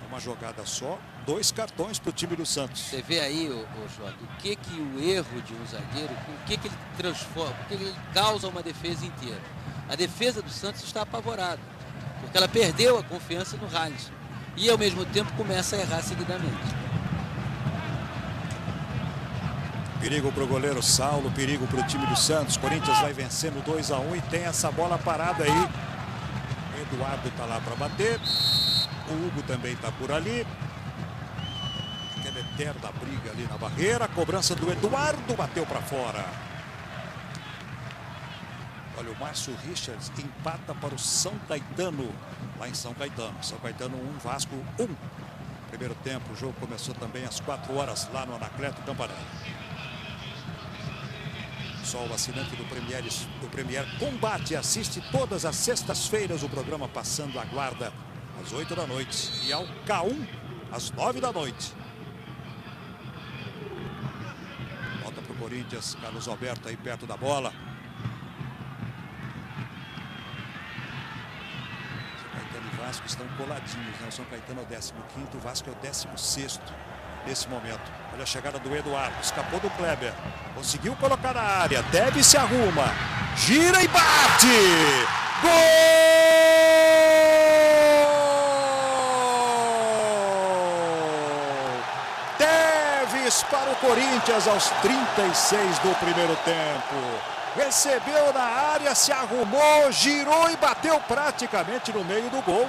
Uma jogada só, 2 cartões para o time do Santos. Você vê aí, Jota, o que o erro de um zagueiro, o que ele transforma, porque ele causa uma defesa inteira. A defesa do Santos está apavorada, porque ela perdeu a confiança no Halisson e ao mesmo tempo começa a errar seguidamente. Perigo para o goleiro Saulo, perigo para o time do Santos. Corinthians vai vencendo 2-1 e tem essa bola parada aí. O Eduardo está lá para bater. O Hugo também está por ali. Aquela eterna briga ali na barreira. Cobrança do Eduardo, bateu para fora. Olha, o Márcio Richards empata para o São Caetano, lá em São Caetano. São Caetano 1, Vasco 1. Primeiro tempo, o jogo começou também às 4 horas lá no Anacleto Campanella. Só o assinante do Premier Combate assiste todas as sextas-feiras o programa Passando a Guarda às 8 da noite e ao K1 às 9 da noite. Volta para o Corinthians, Carlos Alberto aí perto da bola. São Caetano e Vasco estão coladinhos, né? O São Caetano é o 15º, o Vasco é o 16º nesse momento. Olha a chegada do Eduardo, escapou do Kleber, conseguiu colocar na área, Tevez se arruma, gira e bate! Gol! Tevez para o Corinthians aos 36 do primeiro tempo. Recebeu na área, se arrumou, girou e bateu praticamente no meio do gol.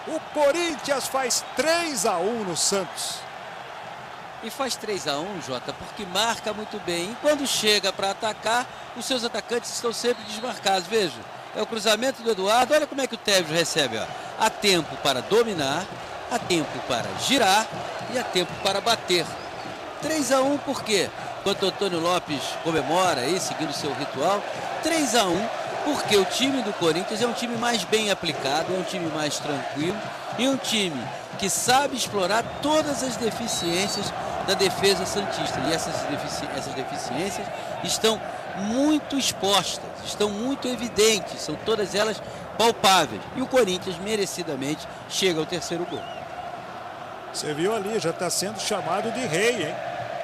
O Corinthians faz 3-1 no Santos. E faz 3-1, Jota, porque marca muito bem. E quando chega para atacar, os seus atacantes estão sempre desmarcados. Veja, é o cruzamento do Eduardo. Olha como é que o Tevez recebe. Ó. Há tempo para dominar, há tempo para girar e há tempo para bater. 3-1 por quê? Enquanto o Antônio Lopes comemora aí, seguindo o seu ritual. 3-1 porque o time do Corinthians é um time mais bem aplicado, é um time mais tranquilo e um time que sabe explorar todas as deficiências da defesa santista. E essas deficiências estão muito expostas, estão muito evidentes, são todas elas palpáveis. E o Corinthians merecidamente chega ao terceiro gol. Você viu ali, já está sendo chamado de rei, hein?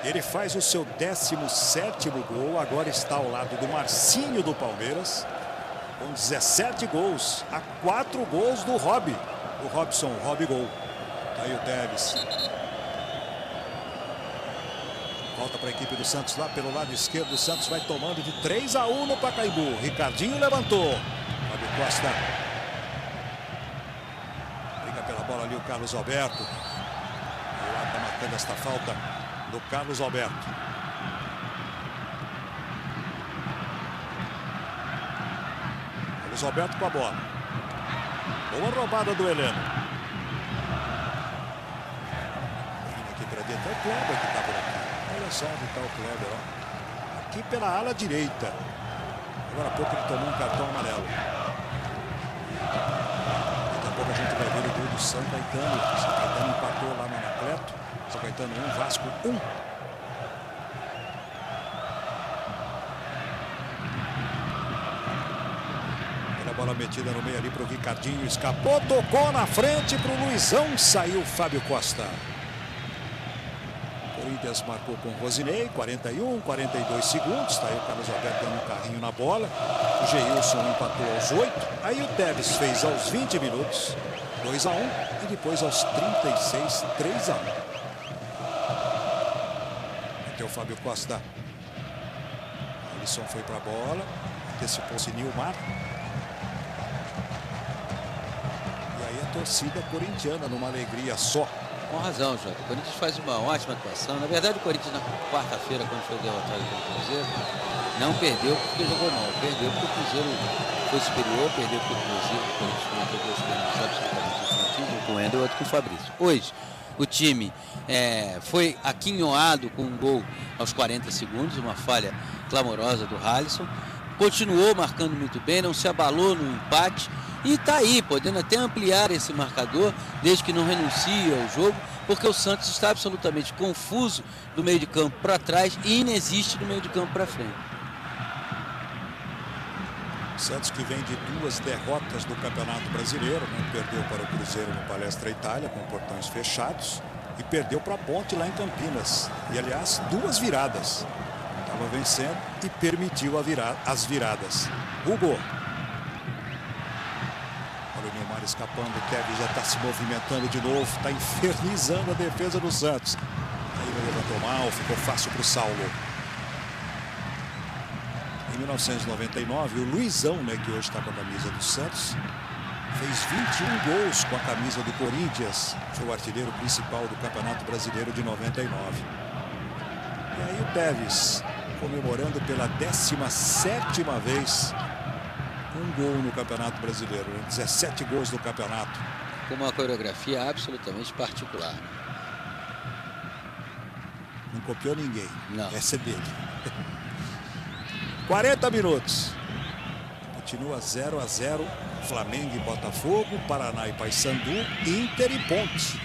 Ele faz o seu 17º gol, agora está ao lado do Marcinho do Palmeiras, com 17 gols, a 4 gols do Rob, o Robson, Rob gol. Tá aí o Tevez. Volta para a equipe do Santos lá pelo lado esquerdo. O Santos vai tomando de 3-1 no Pacaembu. Ricardinho levantou. Fábio Costa. Briga pela bola ali o Carlos Alberto. E lá está marcando esta falta do Carlos Alberto. Carlos Alberto com a bola. Boa roubada do Heleno. Aqui para dentro é o Kleber que está por aqui. Olha só onde está o Kleber, ó. Aqui pela ala direita. Agora há pouco ele tomou um cartão amarelo. Daqui a pouco a gente vai ver o gol do São Caetano. São Caetano empatou lá no Anacleto. São Caetano 1, Vasco 1. Olha a bola metida no meio ali para o Ricardinho. Escapou, tocou na frente para o Luizão. Saiu Fábio Costa. Corinthians marcou com o Rosinei, 41, 42 segundos. Está aí o Carlos Alberto dando um carrinho na bola. O Geilson empatou aos 8. Aí o Tevez fez aos 20 minutos, 2-1. E depois aos 36, 3-1. Aqui é o Fábio Costa. Alisson foi para a bola. Antecipou-se Nilmar. E aí a torcida corintiana numa alegria só. Com razão, Jota. O Corinthians faz uma ótima atuação. Na verdade, o Corinthians na quarta-feira, quando foi derrotado pelo Cruzeiro, não perdeu porque jogou mal. Perdeu porque o Cruzeiro foi superior, perdeu porque o Cruzeiro, o Corinthians cometeu dois pênaltis absolutamente definitivos, um com o Ender e outro com o Fabrício. Hoje, o time foi aquinhoado com um gol aos 40 segundos, uma falha clamorosa do Alisson. Continuou marcando muito bem, não se abalou no empate. E está aí, podendo até ampliar esse marcador, desde que não renuncie ao jogo, porque o Santos está absolutamente confuso do meio de campo para trás e inexiste do meio de campo para frente. Santos que vem de 2 derrotas do Campeonato Brasileiro, né? Perdeu para o Cruzeiro no Palestra Itália, com portões fechados, e perdeu para a Ponte lá em Campinas. E, aliás, 2 viradas. Estava vencendo e permitiu as viradas. Hugo. Olha o Neymar escapando, o Tevez já está se movimentando de novo, está infernizando a defesa do Santos. Aí ele levantou mal, ficou fácil para o Saulo. Em 1999, o Luizão, né, que hoje está com a camisa do Santos, fez 21 gols com a camisa do Corinthians. Foi o artilheiro principal do Campeonato Brasileiro de 99. E aí o Tevez, comemorando pela 17ª vez um gol no Campeonato Brasileiro, 17 gols no campeonato. Com uma coreografia absolutamente particular. Não copiou ninguém. Não. Essa é dele. 40 minutos. Continua 0-0. Flamengo e Botafogo, Paraná e Paysandu, Inter e Ponte.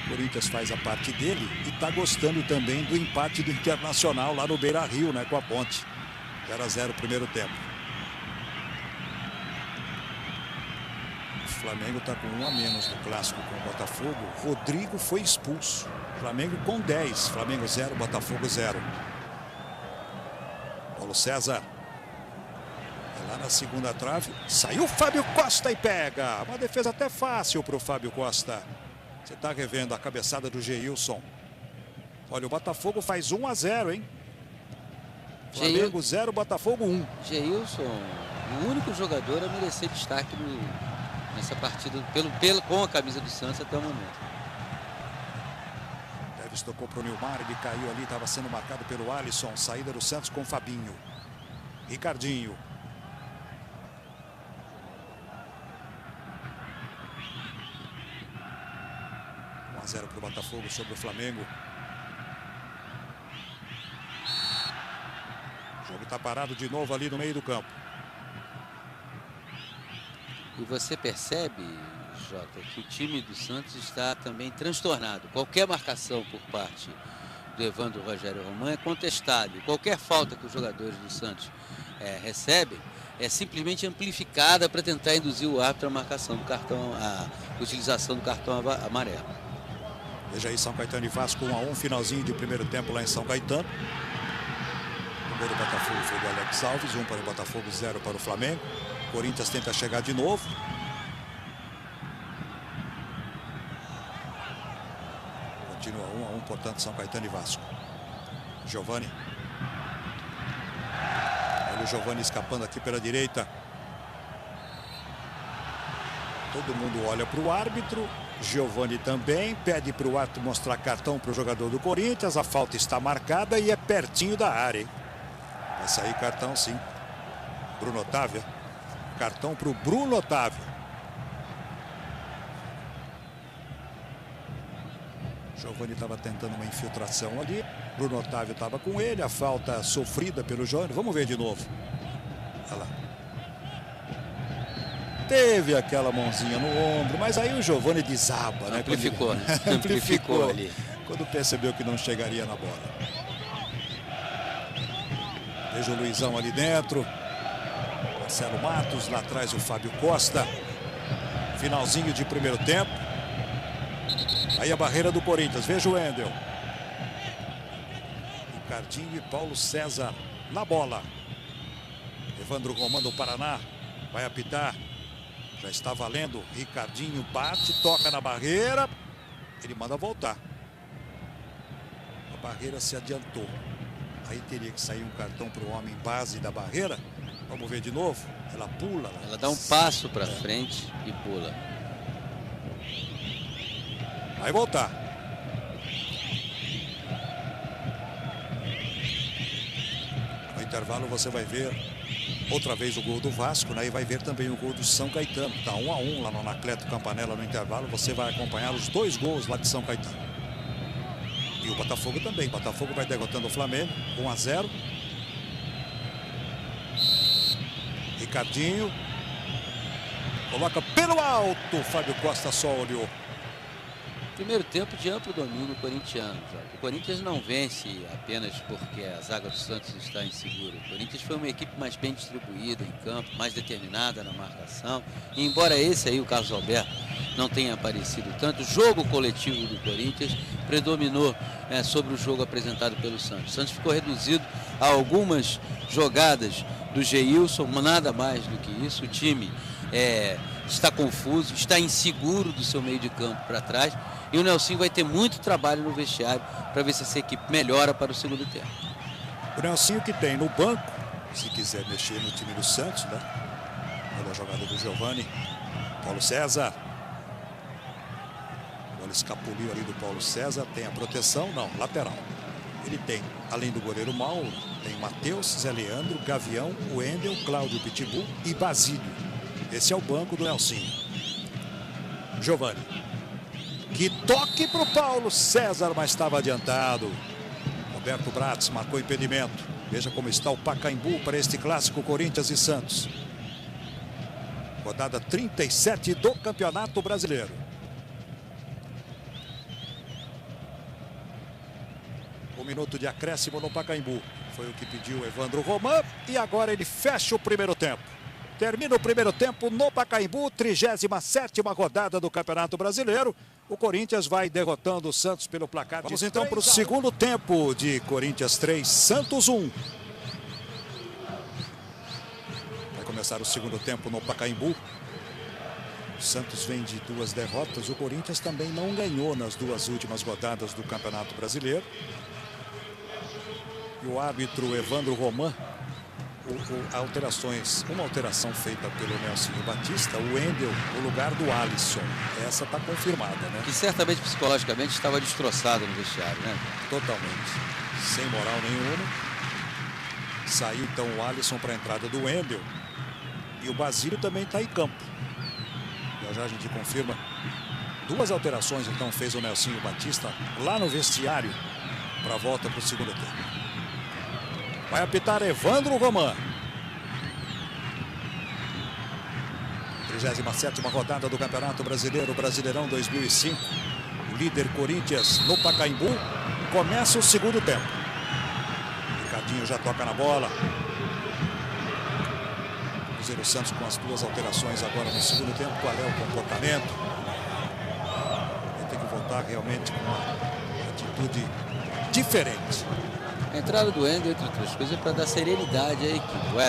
Corinthians faz a parte dele e está gostando também do empate do Internacional lá no Beira-Rio, né, com a Ponte. 0-0 primeiro tempo. O Flamengo está com 1 a menos no clássico com o Botafogo. Rodrigo foi expulso. Flamengo com 10. Flamengo 0, Botafogo 0. Paulo César. Lá na segunda trave. Saiu Fábio Costa e pega. Uma defesa até fácil para o Fábio Costa. Você está revendo a cabeçada do Geilson. Olha, o Botafogo faz 1-0, hein? Flamengo 0, Botafogo 1. Geilson, o único jogador a merecer destaque nessa partida com a camisa do Santos até o momento. Tevez tocou para o Nilmar, ele caiu ali, estava sendo marcado pelo Alisson. Saída do Santos com o Fabinho. Ricardinho. 1-0 para o Botafogo sobre o Flamengo. O jogo está parado de novo ali no meio do campo. E você percebe, Jota, que o time do Santos está também transtornado. Qualquer marcação por parte do Evandro Rogério Roman é contestado. Qualquer falta que os jogadores do Santos recebem é simplesmente amplificada para tentar induzir o árbitro à marcação do cartão, a utilização do cartão amarelo. Veja aí São Caetano e Vasco 1-1, finalzinho de primeiro tempo lá em São Caetano. O gol do Botafogo foi do Alex Alves, 1 para o Botafogo, 0 para o Flamengo. Corinthians tenta chegar de novo. Continua 1-1, portanto, São Caetano e Vasco. Giovani. Olha o Giovani escapando aqui pela direita. Todo mundo olha para o árbitro. Giovani também pede para o árbitro mostrar cartão para o jogador do Corinthians. A falta está marcada e é pertinho da área, hein? Vai sair cartão, sim. Bruno Otávio. Cartão para o Bruno Otávio. Giovani estava tentando uma infiltração ali. Bruno Otávio estava com ele. A falta sofrida pelo Giovani. Vamos ver de novo. Olha lá. Teve aquela mãozinha no ombro, mas aí o Giovani desaba, né? Amplificou, né? Amplificou ali. Quando percebeu que não chegaria na bola. Veja o Luizão ali dentro. Marcelo Matos, lá atrás o Fábio Costa. Finalzinho de primeiro tempo. Aí a barreira do Corinthians, veja o Wendel. Ricardinho e Paulo César na bola. Evandro Roman do Paraná vai apitar. Já está valendo. Ricardinho bate, toca na barreira. Ele manda voltar. A barreira se adiantou. Aí teria que sair um cartão para o homem base da barreira. Vamos ver de novo. Ela pula. Ela dá um passo para frente e pula. Vai voltar. No intervalo você vai ver outra vez o gol do Vasco, né? E vai ver também o gol do São Caetano. Está 1 a 1 lá no Anacleto Campanella no intervalo. Você vai acompanhar os 2 gols lá de São Caetano. E o Botafogo também. O Botafogo vai derrotando o Flamengo 1 a 0. Ricardinho. Coloca pelo alto. Fábio Costa só olhou. Primeiro tempo de amplo domínio corintiano. O Corinthians não vence apenas porque a zaga do Santos está insegura. O Corinthians foi uma equipe mais bem distribuída em campo, mais determinada na marcação. E embora esse aí, o Carlos Alberto, não tenha aparecido tanto, o jogo coletivo do Corinthians predominou sobre o jogo apresentado pelo Santos. O Santos ficou reduzido a algumas jogadas do Geilson, nada mais do que isso. O time está confuso, está inseguro do seu meio de campo para trás. E o Nelsinho vai ter muito trabalho no vestiário para ver se essa equipe melhora para o segundo tempo. O Nelsinho que tem no banco, se quiser mexer no time do Santos, né? Olha a jogada do Giovani. Paulo César. Olha o escapuliu ali do Paulo César. Tem a proteção? Não, lateral. Ele tem, além do goleiro Mauro, tem Matheus, Zé Leandro, Gavião, Wendel, Cláudio Pitbull e Basílio. Esse é o banco do Nelsinho. Giovani. Que toque para o Paulo César, mas estava adiantado. Roberto Bratz marcou impedimento. Veja como está o Pacaembu para este clássico Corinthians e Santos. Rodada 37 do Campeonato Brasileiro. Um minuto de acréscimo no Pacaembu. Foi o que pediu Evandro Roman. E agora ele fecha o primeiro tempo. Termina o primeiro tempo no Pacaembu, 37ª rodada do Campeonato Brasileiro. O Corinthians vai derrotando o Santos pelo placar. Vamos então para o segundo tempo de Corinthians 3, Santos 1. Vai começar o segundo tempo no Pacaembu. O Santos vem de 2 derrotas. O Corinthians também não ganhou nas 2 últimas rodadas do Campeonato Brasileiro. E o árbitro Evandro Roman. Alterações, uma alteração feita pelo Nelsinho Batista, o Wendel no lugar do Alisson. Essa está confirmada, né? Que certamente psicologicamente estava destroçado no vestiário, né? Totalmente. Sem moral nenhuma. Saiu então o Alisson para a entrada do Wendel. E o Basílio também está em campo. Já já a gente confirma. 2 alterações então fez o Nelsinho Batista lá no vestiário para a volta para o segundo tempo. Vai apitar Evandro Roman. 37ª rodada do Campeonato Brasileiro, Brasileirão 2005. O líder Corinthians no Pacaembu. Começa o segundo tempo. Ricardinho já toca na bola. Cruzeiro Santos com as 2 alterações agora no segundo tempo. Qual é o comportamento? Ele tem que voltar realmente com uma atitude diferente. A entrada do Wendel, entre outras coisas, é para dar serenidade à equipe. O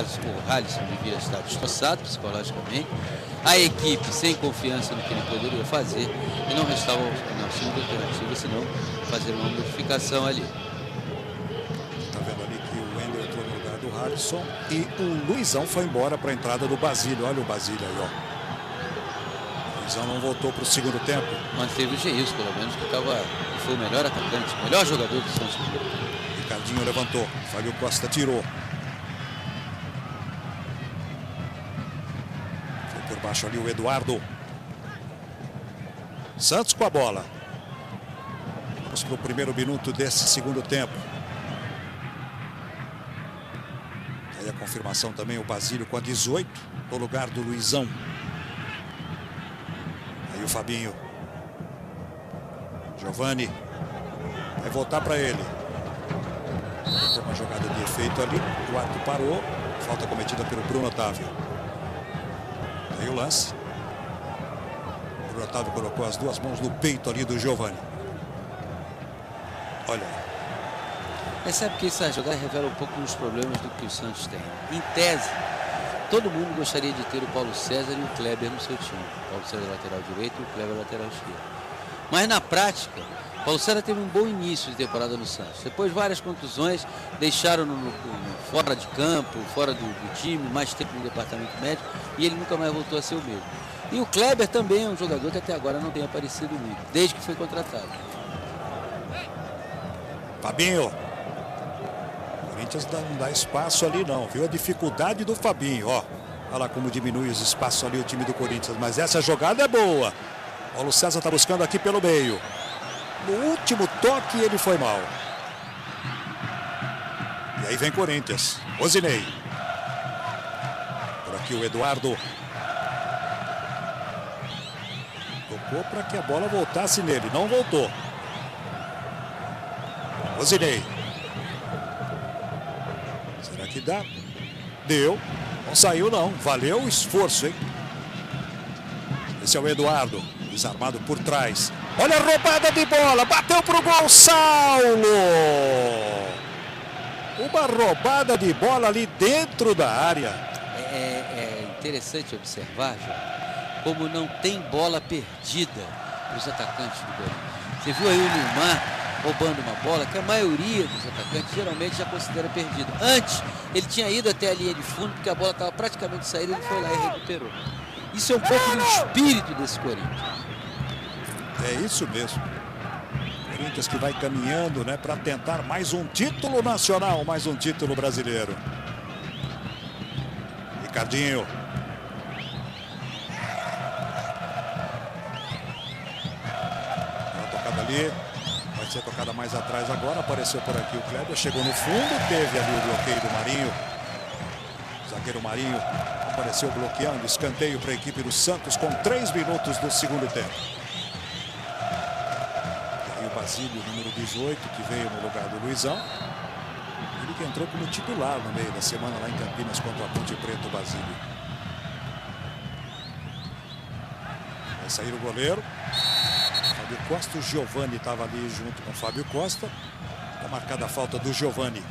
Alisson devia estar destroçado psicologicamente. A equipe sem confiança no que ele poderia fazer. E não restava a alternativa senão fazer uma modificação ali. Alisson e o Luizão foi embora para a entrada do Basílio. Olha o Basílio aí, ó. O Luizão não voltou para o segundo tempo. Manteve o Geilson, pelo menos, que foi o melhor atacante, o melhor jogador do Santos. Ricardinho levantou, Fábio Costa tirou. Foi por baixo ali o Eduardo. Santos com a bola. Vamos para o primeiro minuto desse segundo tempo. Aí a confirmação também o Basílio com a 18 no lugar do Luizão. Aí o Fabinho. Giovani vai voltar para ele. Tem uma jogada de efeito ali. O árbitro parou. Falta cometida pelo Bruno Otávio. Aí o lance. O Bruno Otávio colocou as duas mãos no peito ali do Giovani. Olha. Percebe que essa jogada revela um pouco dos problemas do que o Santos tem. Em tese, todo mundo gostaria de ter o Paulo César e o Kleber no seu time. O Paulo César lateral direito e o Kleber lateral esquerdo. Mas na prática, o Paulo César teve um bom início de temporada no Santos. Depois várias contusões deixaram fora de campo, fora do time, mais tempo no departamento médico, e ele nunca mais voltou a ser o mesmo. E o Kleber também é um jogador que até agora não tem aparecido muito, desde que foi contratado. Fabinho. O Corinthians não dá espaço ali não, viu a dificuldade do Fabinho, ó. Olha lá como diminui os espaços ali o time do Corinthians, mas essa jogada é boa. Paulo César está buscando aqui pelo meio. No último toque ele foi mal. E aí vem Corinthians. Osinei. Por aqui o Eduardo. Tocou para que a bola voltasse nele. Não voltou. Osinei. Será que dá? Deu. Não saiu não. Valeu o esforço, hein? Esse é o Eduardo. Desarmado por trás. Olha a roubada de bola. Bateu pro gol, Saulo. Uma roubada de bola ali dentro da área. É interessante observar, João, como não tem bola perdida para os atacantes do Corinthians. Você viu aí o Nilmar roubando uma bola que a maioria dos atacantes geralmente já considera perdida. Antes, ele tinha ido até a linha de fundo porque a bola estava praticamente saindo, ele foi lá e recuperou. Isso é um pouco do espírito desse Corinthians. É isso mesmo. Corinthians que vai caminhando, né, para tentar mais um título nacional, mais um título brasileiro. Ricardinho. Uma tocada ali. Vai ser tocada mais atrás agora. Apareceu por aqui o Kleber. Chegou no fundo. Teve ali o bloqueio do Marinho. O zagueiro Marinho apareceu bloqueando. Escanteio para a equipe do Santos com 3 minutos do segundo tempo. Basílio, número 18, que veio no lugar do Luizão. Ele que entrou como titular no meio da semana lá em Campinas contra a Ponte Preta, o Basílio. Vai sair o goleiro. Fábio Costa, o Giovani estava ali junto com o Fábio Costa. Está marcada a falta do Giovani.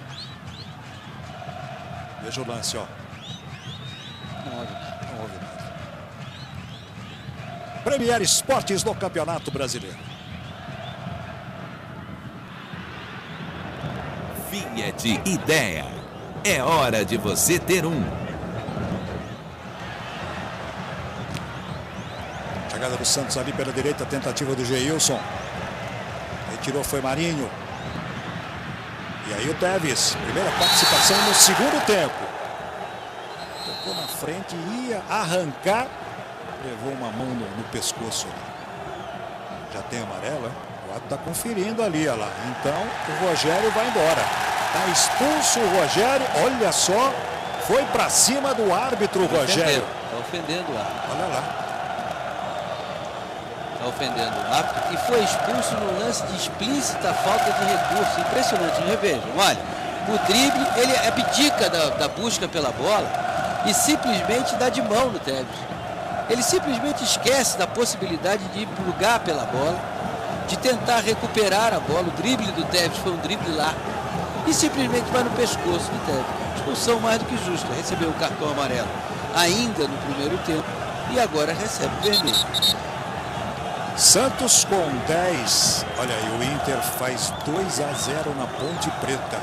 Veja o lance, ó. Não houve nada. Premier Esportes no Campeonato Brasileiro. Fiat Ideia. É hora de você ter um. Chegada do Santos ali pela direita, tentativa do Geilson. Aí tirou, foi Marinho. E aí o Teves, primeira participação no segundo tempo. Tocou na frente, ia arrancar. Levou uma mão no pescoço. Já tem amarelo, é? O árbitro está conferindo ali, olha lá. Então o Rogério vai embora. Está expulso o Rogério. Olha só. Foi para cima do árbitro, Rogério. Está ofendendo o árbitro. Olha lá. Está ofendendo o árbitro. E foi expulso no lance de explícita falta de recurso. Impressionante. Revejam. Olha, o drible, ele abdica da busca pela bola e simplesmente dá de mão no Teves. Ele simplesmente esquece da possibilidade de plugar pela bola, de tentar recuperar a bola. O drible do Teves foi um drible largo e simplesmente vai no pescoço do Teves. Expulsão mais do que justa. Recebeu o cartão amarelo ainda no primeiro tempo e agora recebe o vermelho. Santos com 10. Olha aí, o Inter faz 2-0 na Ponte Preta.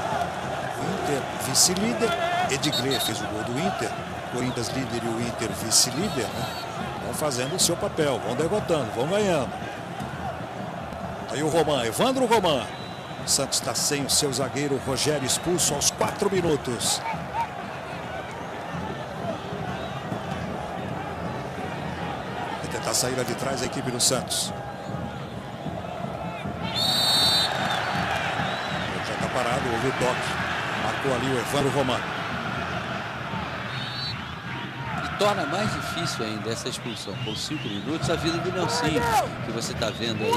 O Inter vice-líder Edgley fez o gol do Inter. Corinthians líder e o Inter vice-líder, né? Vão fazendo o seu papel, vão derrotando, vão ganhando. Aí o Roman, Evandro Roman. O Santos está sem o seu zagueiro Rogério, expulso aos 4 minutos. Vai tentar sair lá de trás a equipe do Santos. Já está parado, houve o toque. Marcou ali o Evandro Roman. Torna mais difícil ainda essa expulsão com 5 minutos a vida do Nelsinho, que você está vendo aí.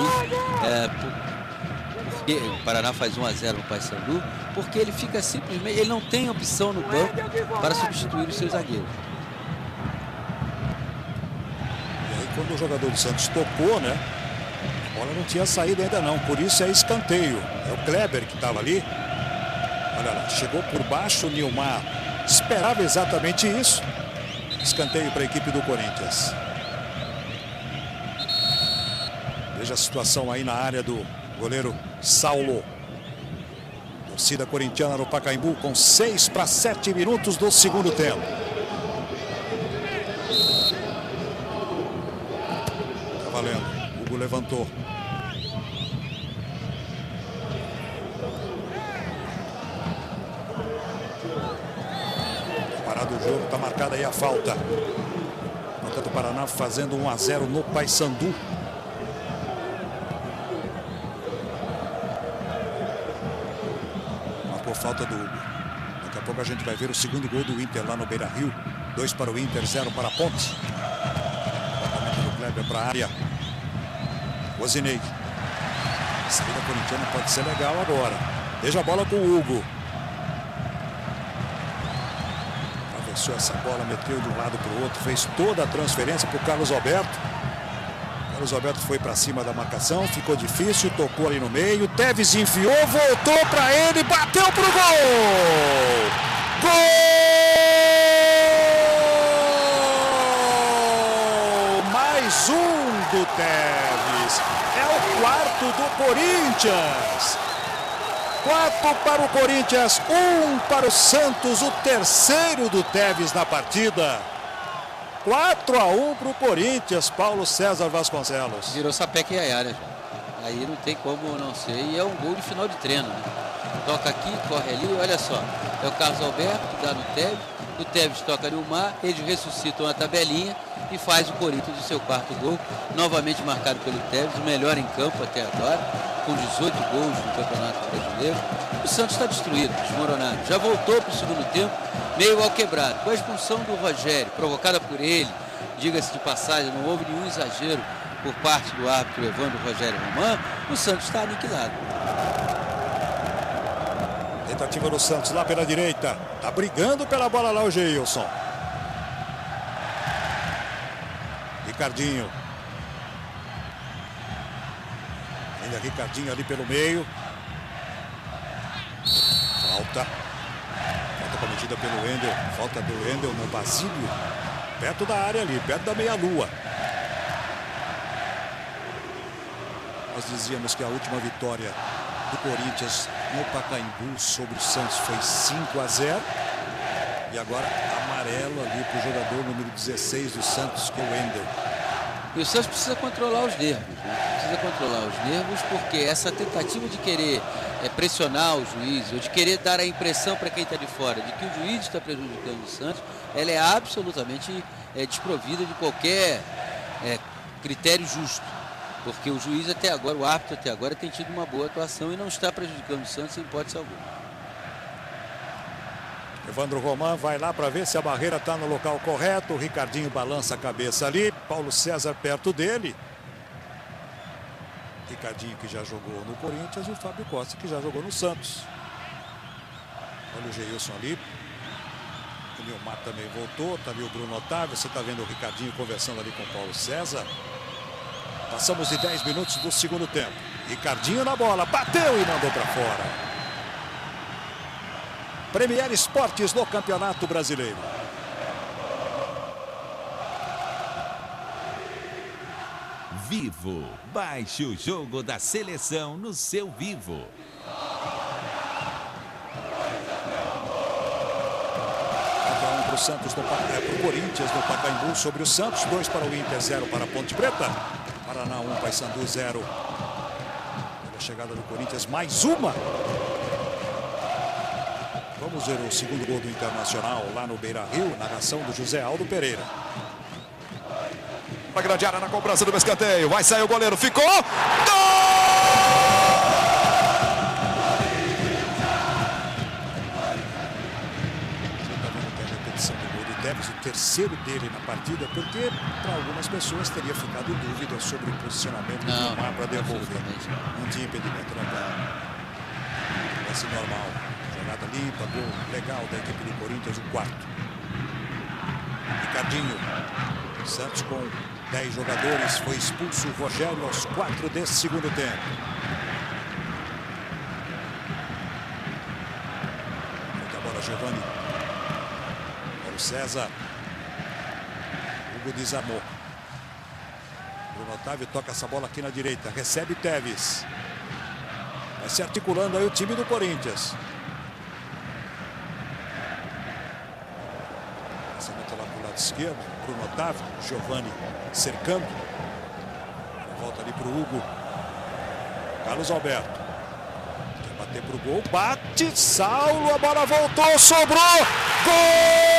Porque o Paraná faz 1-0 no Paysandu, porque ele fica simplesmente, ele não tem opção no banco para substituir os seus zagueiros. E aí quando o jogador do Santos tocou, né? A bola não tinha saído ainda não, por isso é escanteio. É o Kleber que estava ali. Olha lá, chegou por baixo, o Nilmar esperava exatamente isso. Escanteio para a equipe do Corinthians. Veja a situação aí na área do goleiro Saulo. Torcida corintiana no Pacaembu com 6 para 7 minutos do segundo tempo. Tá valendo. Hugo levantou. Parado o jogo, tá marcada aí a falta. Falta do Paraná fazendo 1-0 no Paysandu. Marcou falta do Hugo. Daqui a pouco a gente vai ver o segundo gol do Inter lá no Beira-Rio. 2 para o Inter, 0 para a Ponte. Levantamento do Kleber para a área. Osinei. A saída corintiana pode ser legal agora. Veja a bola com o Hugo. Atravessou essa bola, meteu de um lado para o outro, fez toda a transferência para o Carlos Alberto. Carlos Alberto foi para cima da marcação, ficou difícil, tocou ali no meio. Teves enfiou, voltou para ele, bateu pro gol! Gol! Mais um do Teves. É o quarto do Corinthians. 4 para o Corinthians, 1 para o Santos, o terceiro do Teves na partida. 4-1 para o Corinthians, Paulo César Vasconcelos. Virou Sapeca e Ayara, né? Aí não tem como não ser. E é um gol de final de treino, né? Toca aqui, corre ali, olha só. É o Carlos Alberto que dá no Teves. O Teves toca no mar, eles ressuscitam a tabelinha e faz o Corinthians o seu quarto gol. Novamente marcado pelo Teves, o melhor em campo até agora, com 18 gols no Campeonato Brasileiro. O Santos está destruído, desmoronado. Já voltou para o segundo tempo, meio ao quebrado. Com a expulsão do Rogério, provocada por ele, diga-se de passagem, não houve nenhum exagero por parte do árbitro Evandro Rogério Roman, o Santos está aniquilado. Tentativa do Santos lá pela direita. Tá brigando pela bola lá o Geilson. Ricardinho. Ainda Ricardinho ali pelo meio. Falta. Falta cometida pelo Wendel. Falta do Wendel no Basílio. Perto da área ali, perto da meia-lua. Nós dizíamos que a última vitória do Corinthians no Pacaembu sobre o Santos foi 5-0. E agora amarelo ali para o jogador número 16 do Santos, que é o Wendel. E o Santos precisa controlar os nervos, né? Precisa controlar os nervos, porque essa tentativa de querer pressionar o juiz, ou de querer dar a impressão para quem está de fora de que o juiz está prejudicando o Santos, ela é absolutamente desprovida de qualquer critério justo. Porque o juiz até agora, o árbitro até agora tem tido uma boa atuação e não está prejudicando o Santos em hipótese alguma. Evandro Roman vai lá para ver se a barreira está no local correto. O Ricardinho balança a cabeça ali. Paulo César perto dele. Ricardinho que já jogou no Corinthians e o Fábio Costa que já jogou no Santos. Olha o Geilson ali. O Nilmar também voltou. Está ali o Bruno Otávio. Você está vendo o Ricardinho conversando ali com o Paulo César. Passamos de 10 minutos do segundo tempo. Ricardinho na bola, bateu e mandou para fora. Premier Esportes no Campeonato Brasileiro. Vivo. Baixe o jogo da seleção no seu Vivo. para o Santos, para o Corinthians no Pacaembu sobre o Santos. 2 para o Inter, 0 para a Ponte Preta. Paraná 1, Paysandu 0. Olha a chegada do Corinthians, mais uma. Vamos ver o segundo gol do Internacional lá no Beira-Rio, narração do José Aldo Pereira. A grande área na cobrança do escanteio. Vai sair o goleiro. Ficou. Gol! O terceiro dele na partida, porque para algumas pessoas teria ficado dúvida sobre o posicionamento do Neymar para devolver. Não tinha impedimento na bola. Parece normal. Jogada limpa, gol legal da equipe do Corinthians, o quarto. Ricardinho. Santos com 10 jogadores. Foi expulso o Rogério aos 4 desse segundo tempo. Muita bola, Giovani. César. Hugo desarmou. Bruno Otávio toca essa bola aqui na direita. Recebe Tevez. Vai se articulando aí o time do Corinthians. Lançamento lá pro lado esquerdo. Bruno Otávio. Giovani cercando. Volta ali pro Hugo. Carlos Alberto. Quer bater pro gol. Bate. Saulo. A bola voltou. Sobrou. Gol!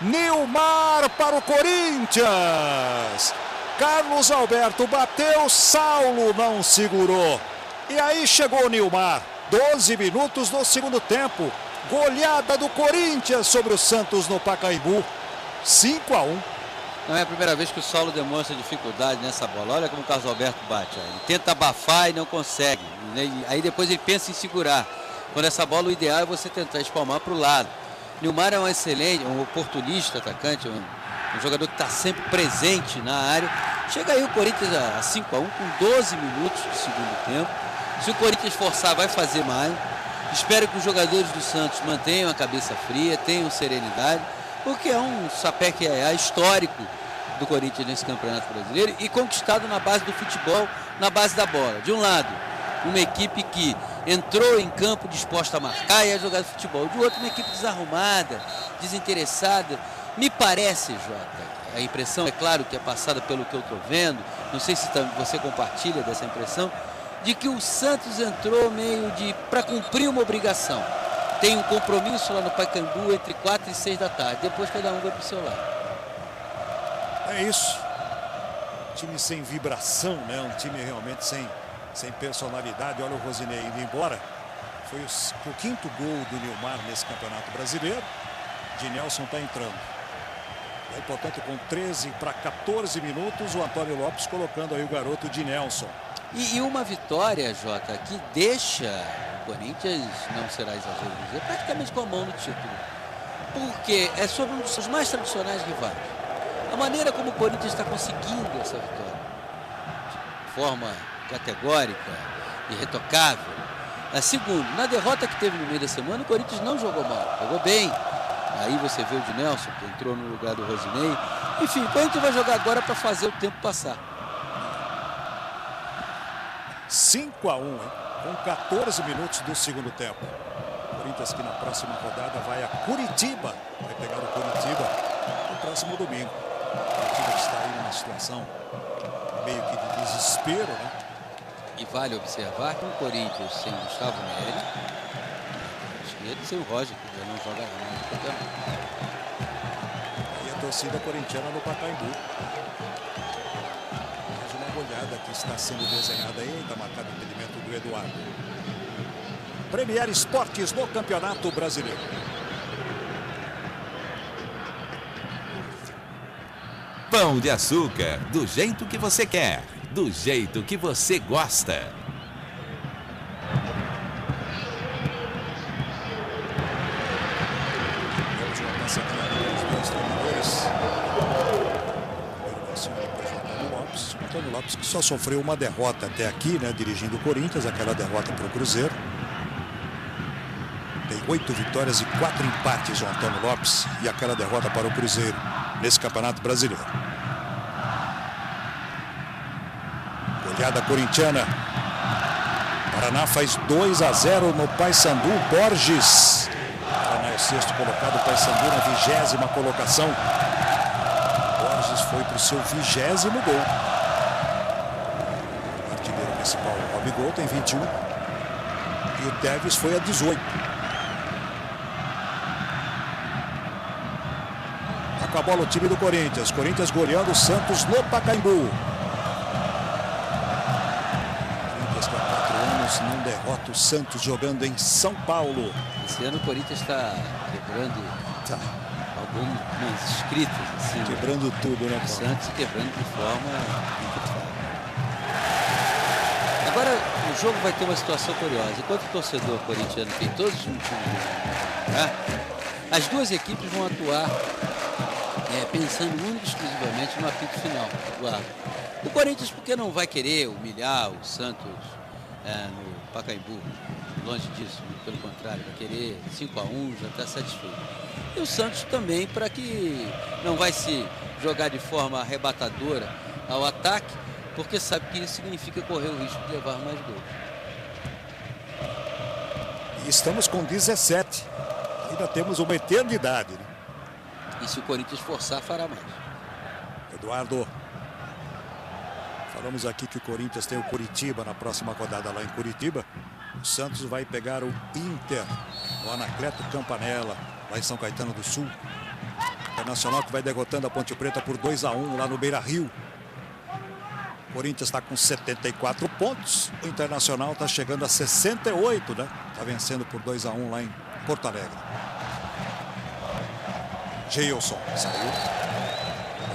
Nilmar para o Corinthians. Carlos Alberto bateu, Saulo não segurou. E aí chegou o Nilmar. 12 minutos do segundo tempo. Goleada do Corinthians sobre o Santos no Pacaembu. 5-1. Não é a primeira vez que o Saulo demonstra dificuldade nessa bola. Olha como o Carlos Alberto bate. Ele tenta abafar e não consegue. Aí depois ele pensa em segurar. Quando essa bola, o ideal é você tentar espalmar para o lado. Nilmar é um excelente, um oportunista atacante, um jogador que está sempre presente na área. Chega aí o Corinthians a 5-1 com 12 minutos de segundo tempo. Se o Corinthians forçar, vai fazer mais. Espero que os jogadores do Santos mantenham a cabeça fria, tenham serenidade, porque é um sapeque histórico do Corinthians nesse Campeonato Brasileiro e conquistado na base do futebol, na base da bola. De um lado, uma equipe que entrou em campo disposta a marcar e a jogar futebol. De outro, uma equipe desarrumada, desinteressada. Me parece, Jota, a impressão, é claro que é passada pelo que eu estou vendo, não sei se você compartilha dessa impressão, de que o Santos entrou meio para cumprir uma obrigação. Tem um compromisso lá no Pacaembu entre 4 e 6 da tarde. Depois cada um vai para o seu lado. É isso. Time sem vibração, né? Um time realmente sem personalidade. Olha o Rosinei indo embora. Foi o quinto gol do Nilmar nesse Campeonato Brasileiro. Dinelson está entrando. Aí, portanto, com 13 para 14 minutos, o Antônio Lopes colocando aí o garoto Dinelson. E uma vitória, Jota, que deixa o Corinthians, não será exagero dizer, praticamente com a mão no título. Porque é sobre um dos seus mais tradicionais rivais. A maneira como o Corinthians está conseguindo essa vitória, de forma categórica, irretocável. Segundo, na derrota que teve no meio da semana, o Corinthians não jogou mal, jogou bem. Aí você vê o Dinelson, que entrou no lugar do Rosinei. Enfim, o Corinthians vai jogar agora para fazer o tempo passar. 5-1, com 14 minutos do segundo tempo. Corinthians que na próxima rodada vai a Curitiba. Vai pegar o Curitiba no próximo domingo. O Curitiba está aí numa situação meio que de desespero, né? E vale observar que o Corinthians sem Gustavo Neri, esquerdo, sem o Roger, que já não joga mais no campeonato. E a torcida corintiana no Pacaembu. Mais uma goleada que está sendo desenhada aí, ainda marcado o impedimento do Eduardo. Premier Esportes no Campeonato Brasileiro. Pão de Açúcar, do jeito que você quer, do jeito que você gosta. Vamos uma passadinha dos dois treinadores. Antônio Lopes, que só sofreu uma derrota até aqui, né, dirigindo o Corinthians, aquela derrota para o Cruzeiro. Tem 8 vitórias e 4 empates o Antônio Lopes e aquela derrota para o Cruzeiro nesse Campeonato Brasileiro. Goleada corintiana. Paraná faz 2-0 no Paysandu. Borges. Paraná é o sexto colocado, Paysandu na 20ª colocação. Borges foi para o seu 20º gol. O artilheiro principal, o Robigol, tem 21. E o Teves foi a 18. Com a bola o time do Corinthians. Corinthians goleando o Santos no Pacaembu. Corinthians que há 4 anos não derrota o Santos jogando em São Paulo. Esse ano o Corinthians está quebrando algumas escritas. Assim, quebrando tudo, né, o Paulo? Santos quebrando de forma inacreditável. Agora o jogo vai ter uma situação curiosa. Enquanto o torcedor corintiano tem todos os motivos, né? As duas equipes vão atuar pensando única e exclusivamente no apito final do árbitro. O Corinthians porque não vai querer humilhar o Santos no Pacaembu, longe disso, pelo contrário, vai querer 5-1, já está satisfeito. E o Santos também para que não vai se jogar de forma arrebatadora ao ataque, porque sabe que isso significa correr o risco de levar mais gols. E estamos com 17. Ainda temos uma eternidade, né? E se o Corinthians forçar, fará mais. Eduardo, falamos aqui que o Corinthians tem o Curitiba na próxima rodada lá em Curitiba. O Santos vai pegar o Inter no Anacleto Campanella, lá em São Caetano do Sul. O Internacional que vai derrotando a Ponte Preta por 2-1 lá no Beira-Rio. O Corinthians está com 74 pontos. O Internacional está chegando a 68, né? Está vencendo por 2-1 lá em Porto Alegre. Geilson saiu.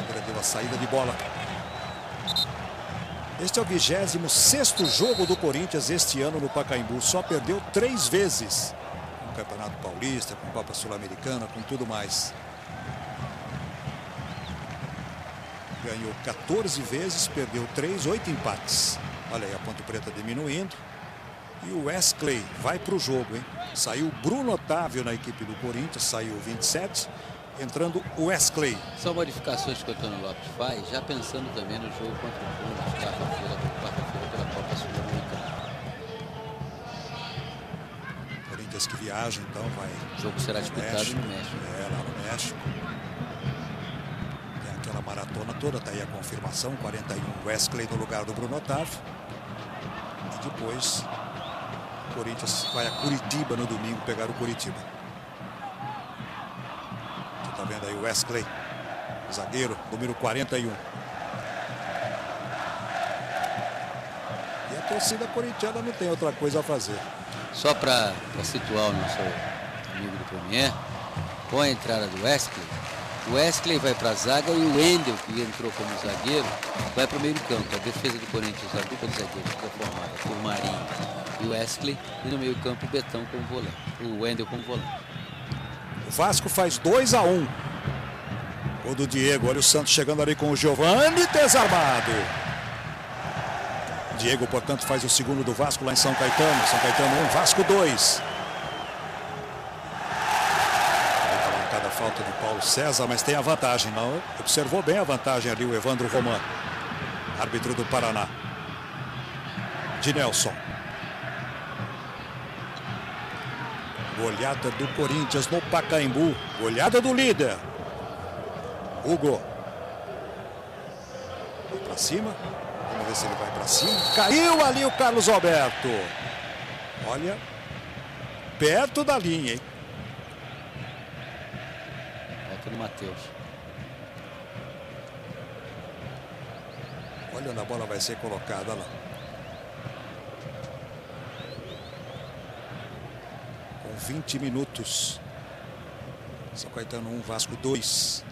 Agora deu a saída de bola. Este é o 26º jogo do Corinthians este ano no Pacaembu. Só perdeu 3 vezes. Com o Campeonato Paulista, com a Copa Sul-Americana, com tudo mais. Ganhou 14 vezes, perdeu 3, 8 empates. Olha aí a Ponte Preta diminuindo. E o Wesley vai para o jogo, hein? Saiu Bruno Otávio na equipe do Corinthians, saiu 27. Entrando o Wesley. São modificações que o Antônio Lopes faz, já pensando também no jogo contra o Bruno, quarta-feira pela Copa Sul-Americana. Corinthians que viaja, então vai. O jogo será disputado no México. Lá no México. Tem aquela maratona toda, tá aí a confirmação. 41 Wesley no lugar do Bruno Otávio. E depois o Corinthians vai a Curitiba no domingo pegar o Curitiba. Tá vendo aí o Wesley, zagueiro, número 41. E a torcida corintiana não tem outra coisa a fazer. Só para situar o nosso amigo do Premier, com a entrada do Wesley, o Wesley vai para a zaga e o Wendel, que entrou como zagueiro, vai para o meio do campo. A defesa do Corinthians, a dupla de zagueiros, fica formada por Marinho e o Wesley, e no meio campo o Betão como volante, o Wendel como volante. O Vasco faz 2-1. O do Diego, olha o Santos chegando ali com o Giovani, desarmado. Diego, portanto, faz o segundo do Vasco lá em São Caetano. São Caetano 1, Vasco 2. Marcada a falta de Paulo César, mas tem a vantagem, não? Observou bem a vantagem ali o Evandro Roman, árbitro do Paraná. De Nelson. Goleada do Corinthians no Pacaembu. Goleada do líder. Hugo. Vai pra cima. Vamos ver se ele vai pra cima. Caiu ali o Carlos Alberto. Olha. Perto da linha, hein? Volta no Matheus. Olha onde a bola vai ser colocada lá. Com 20 minutos. São Caetano 1, Vasco 2.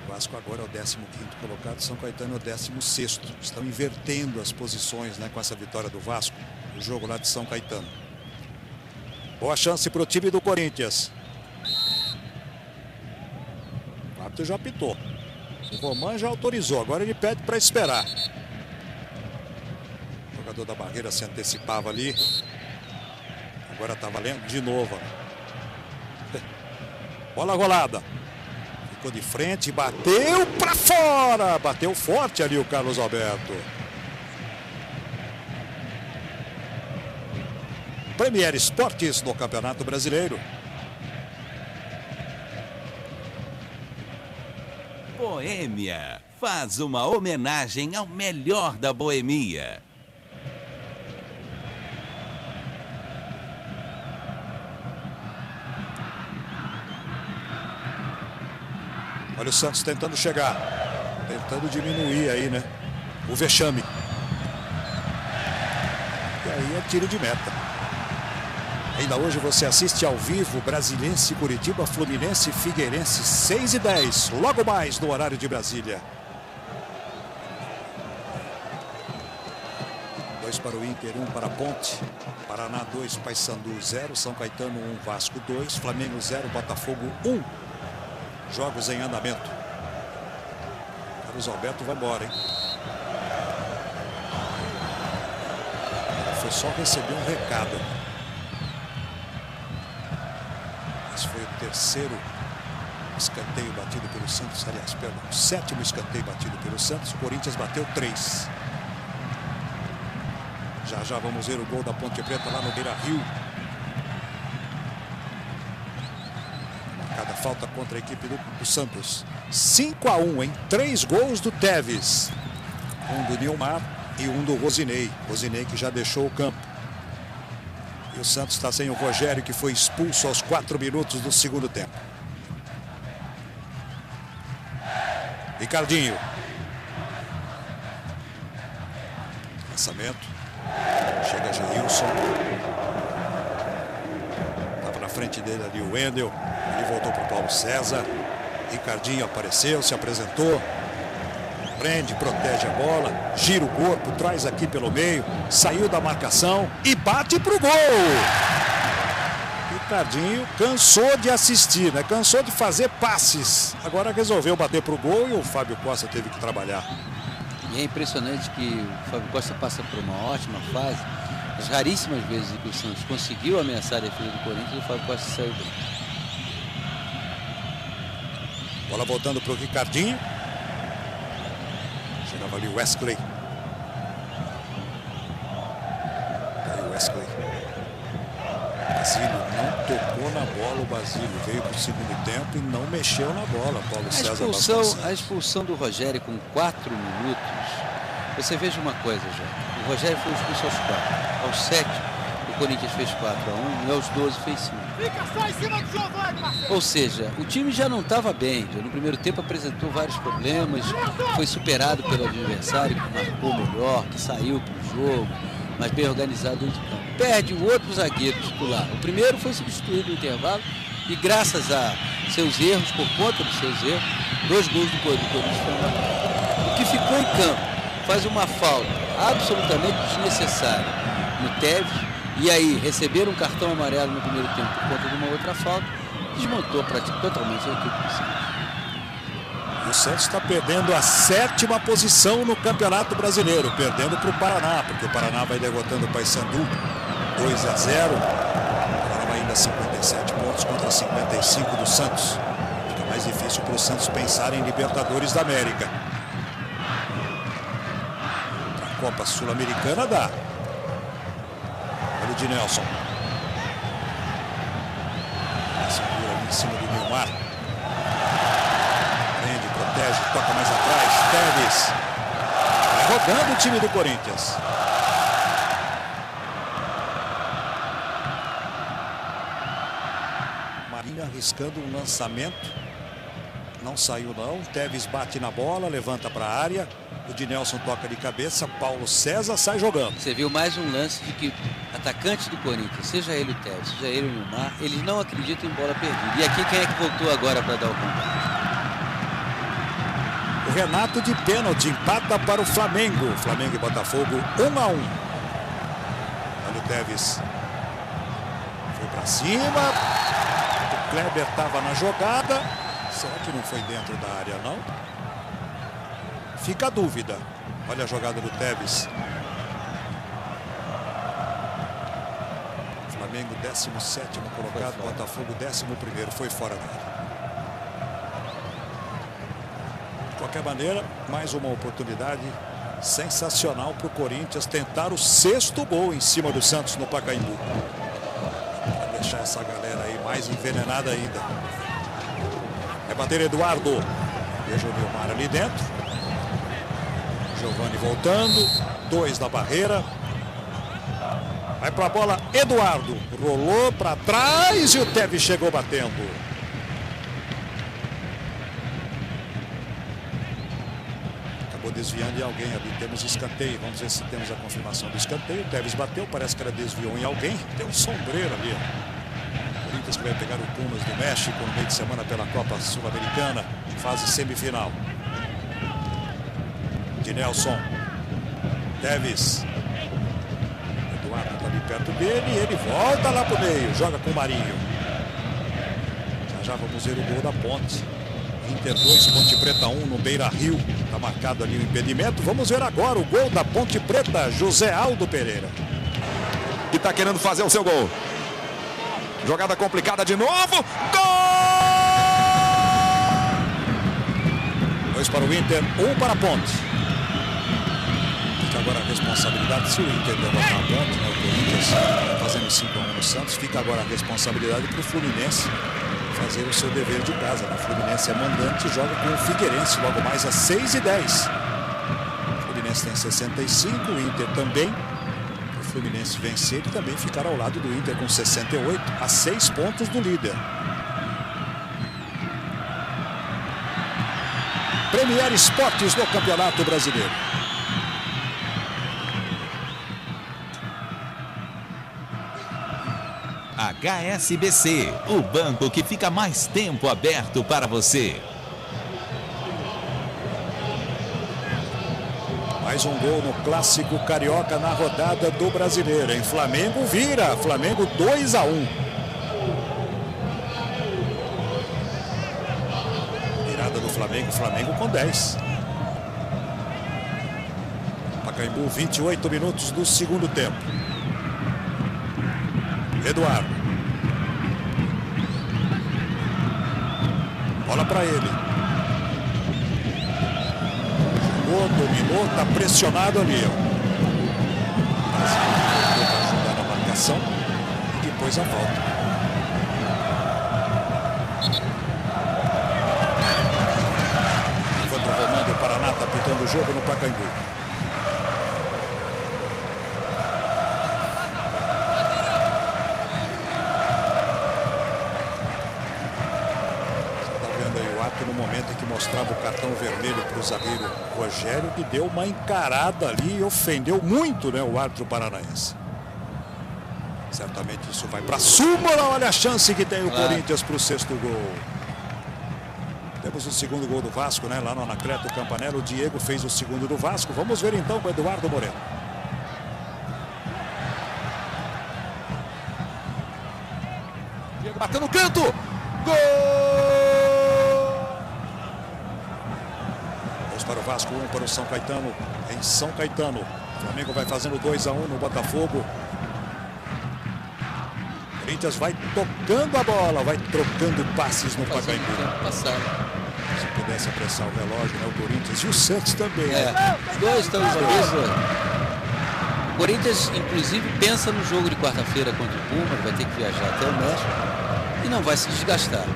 O Vasco agora é o 15º colocado, São Caetano é o 16º. Estão invertendo as posições, né, com essa vitória do Vasco. O jogo lá de São Caetano. Boa chance para o time do Corinthians. O árbitro já apitou. O Roman já autorizou, agora ele pede para esperar. O jogador da barreira se antecipava ali. Agora está valendo de novo. Bola rolada. Ficou de frente, bateu para fora. Bateu forte ali o Carlos Alberto. Premier Esportes no Campeonato Brasileiro. Boêmia faz uma homenagem ao melhor da boemia. Olha o Santos tentando chegar, tentando diminuir aí, né, o vexame. E aí é tiro de meta. Ainda hoje você assiste ao vivo Brasiliense, Curitiba, Fluminense, Figueirense, 6h10, logo mais no horário de Brasília. 2 para o Inter, 1 para a Ponte. Paraná 2, Paysandu 0, São Caetano 1, Vasco 2, Flamengo 0, Botafogo 1. Jogos em andamento. Carlos Alberto vai embora, hein? Foi só receber um recado. Esse foi o terceiro escanteio batido pelo Santos. Aliás, perdão, o 7º escanteio batido pelo Santos. O Corinthians bateu 3. Já já vamos ver o gol da Ponte Preta lá no Beira-Rio. Cada falta contra a equipe do Santos. 5-1, em 3 gols do Tevez. Um do Nilmar e um do Rosinei. Rosinei que já deixou o campo. E o Santos está sem o Rogério, que foi expulso aos 4 minutos do segundo tempo. Ricardinho. Lançamento. Chega Jailson. Estava na frente dele ali o Wendel. Ele voltou para o Paulo César. Ricardinho apareceu, se apresentou. Prende, protege a bola. Gira o corpo, traz aqui pelo meio. Saiu da marcação e bate para o gol. Ricardinho cansou de assistir, né? Cansou de fazer passes. Agora resolveu bater para o gol e o Fábio Costa teve que trabalhar. E é impressionante que o Fábio Costa passa por uma ótima fase. As raríssimas vezes em que o Santos conseguiu ameaçar a defesa do Corinthians, o Fábio Costa saiu bem. Bola voltando para o Ricardinho. Chegava ali o Wesley. Aí o Wesley. Basílio não tocou na bola. O Basílio veio para o segundo tempo e não mexeu na bola. Paulo César. A expulsão do Rogério com 4 minutos. Você veja uma coisa, Jô. O Rogério foi expulso aos 4. Aos 7, o Corinthians fez 4-1 e aos 12 fez 5. Fica só em cima do Giovani, parceiro. Ou seja, o time já não estava bem. Já no primeiro tempo apresentou vários problemas. Foi superado pelo adversário, que marcou melhor, que saiu para o jogo, mas bem organizado dentro do campo. Perde o outro zagueiro titular. O primeiro foi substituído no intervalo e graças a seus erros, por conta dos seus erros, 2 gols do Corinthians foram marcados. O que ficou em campo faz uma falta absolutamente desnecessária no Tevez. E aí, receberam um cartão amarelo no primeiro tempo por conta de uma outra falta, desmontou praticamente totalmente a equipe do Santos. E o Santos está perdendo a 7ª posição no Campeonato Brasileiro, perdendo para o Paraná, porque o Paraná vai derrotando o Paysandu 2-0. O Paraná vai ainda a 57 pontos contra 55 do Santos. Fica mais difícil para o Santos pensar em Libertadores da América. Para a Copa Sul-Americana dá. Olha o de Nelson. Segura ali em cima do Nilmar. Prende, protege, toca mais atrás. Tevez. Vai rodando o time do Corinthians. Marinho arriscando um lançamento. Não saiu não. Tevez bate na bola, levanta para a área. O de Nelson toca de cabeça, Paulo César sai jogando. Você viu mais um lance de que atacantes do Corinthians, seja ele o Tevez, seja ele o Nilmar, eles não acreditam em bola perdida. E aqui quem é que voltou agora para dar o combate? O Renato de pênalti empata para o Flamengo. Flamengo e Botafogo 1-1. Olha o Tevez. Foi para cima. O Kleber estava na jogada. Será que não foi dentro da área não? Fica a dúvida. Olha a jogada do Tevez. Flamengo 17º colocado, Botafogo 11º. Foi fora da área. De qualquer maneira, mais uma oportunidade sensacional para o Corinthians tentar o 6º gol em cima do Santos no Pacaembu. deixar essa galera aí mais envenenada ainda. Vai bater Eduardo. Veja o Nilmar ali dentro. Giovani voltando. 2 na barreira. Vai para a bola Eduardo. Rolou para trás e o Tevez chegou batendo. Desviando em alguém ali, temos escanteio, vamos ver se temos a confirmação do escanteio. O Tevez bateu, parece que ela desviou em alguém, tem um sombreiro ali. O Corinthians que vai pegar o Pumas do México no meio de semana pela Copa Sul-Americana, fase semifinal. De Nelson, Tevez, Eduardo está ali perto dele e ele volta lá pro meio, joga com o Marinho. Já vamos ver o gol da Ponte. Inter 2, Ponte Preta 1 no Beira-Rio. Está marcado ali o impedimento. Vamos ver agora o gol da Ponte Preta, José Aldo Pereira. Que está querendo fazer o seu gol. Jogada complicada de novo. Gol! 2 para o Inter, 1 para a Ponte. Fica agora a responsabilidade, se o Inter derrotar a Ponte, né, o Corinthians fazendo 5-1 no Santos, fica agora a responsabilidade para o Fluminense fazer o seu dever de casa. O Fluminense é mandante e joga com o Figueirense logo mais às 6h10. O Fluminense tem 65, o Inter também. O Fluminense vencer e também ficar ao lado do Inter com 68, a 6 pontos do líder. Premier Esportes no Campeonato Brasileiro. HSBC, o banco que fica mais tempo aberto para você. Mais um gol no Clássico Carioca na rodada do Brasileiro. Em Flamengo vira, Flamengo 2-1. Virada do Flamengo, Flamengo com 10. Pacaembu, 28 minutos do segundo tempo. Eduardo. Bola para ele. Jogou, dominou, está pressionado ali. Para ajudar na marcação e depois a volta. Evandro Romano do Paraná está pitando o jogo no Pacaembu. No momento em que mostrava o cartão vermelho para o zagueiro Rogério, que deu uma encarada ali e ofendeu muito, né, o árbitro paranaense. Certamente isso vai para a súmula. Olha a chance que tem o Corinthians para o 6º gol. Temos o 2º gol do Vasco, né, lá no Anacleto Campanella. O Diego fez o 2º do Vasco. Vamos ver então com o Eduardo Moreno. Diego bateu no canto. Gol! Para o Vasco, 1 para o São Caetano, em São Caetano. O Flamengo vai fazendo 2-1 no Botafogo. O Corinthians vai tocando a bola, vai trocando passes no Pacaembu. Se pudesse apressar o relógio, né, o Corinthians e o Santos também. Os dois estão os dois. O Corinthians, inclusive, pensa no jogo de quarta-feira contra o Pumas, vai ter que viajar até o México e não vai se desgastar.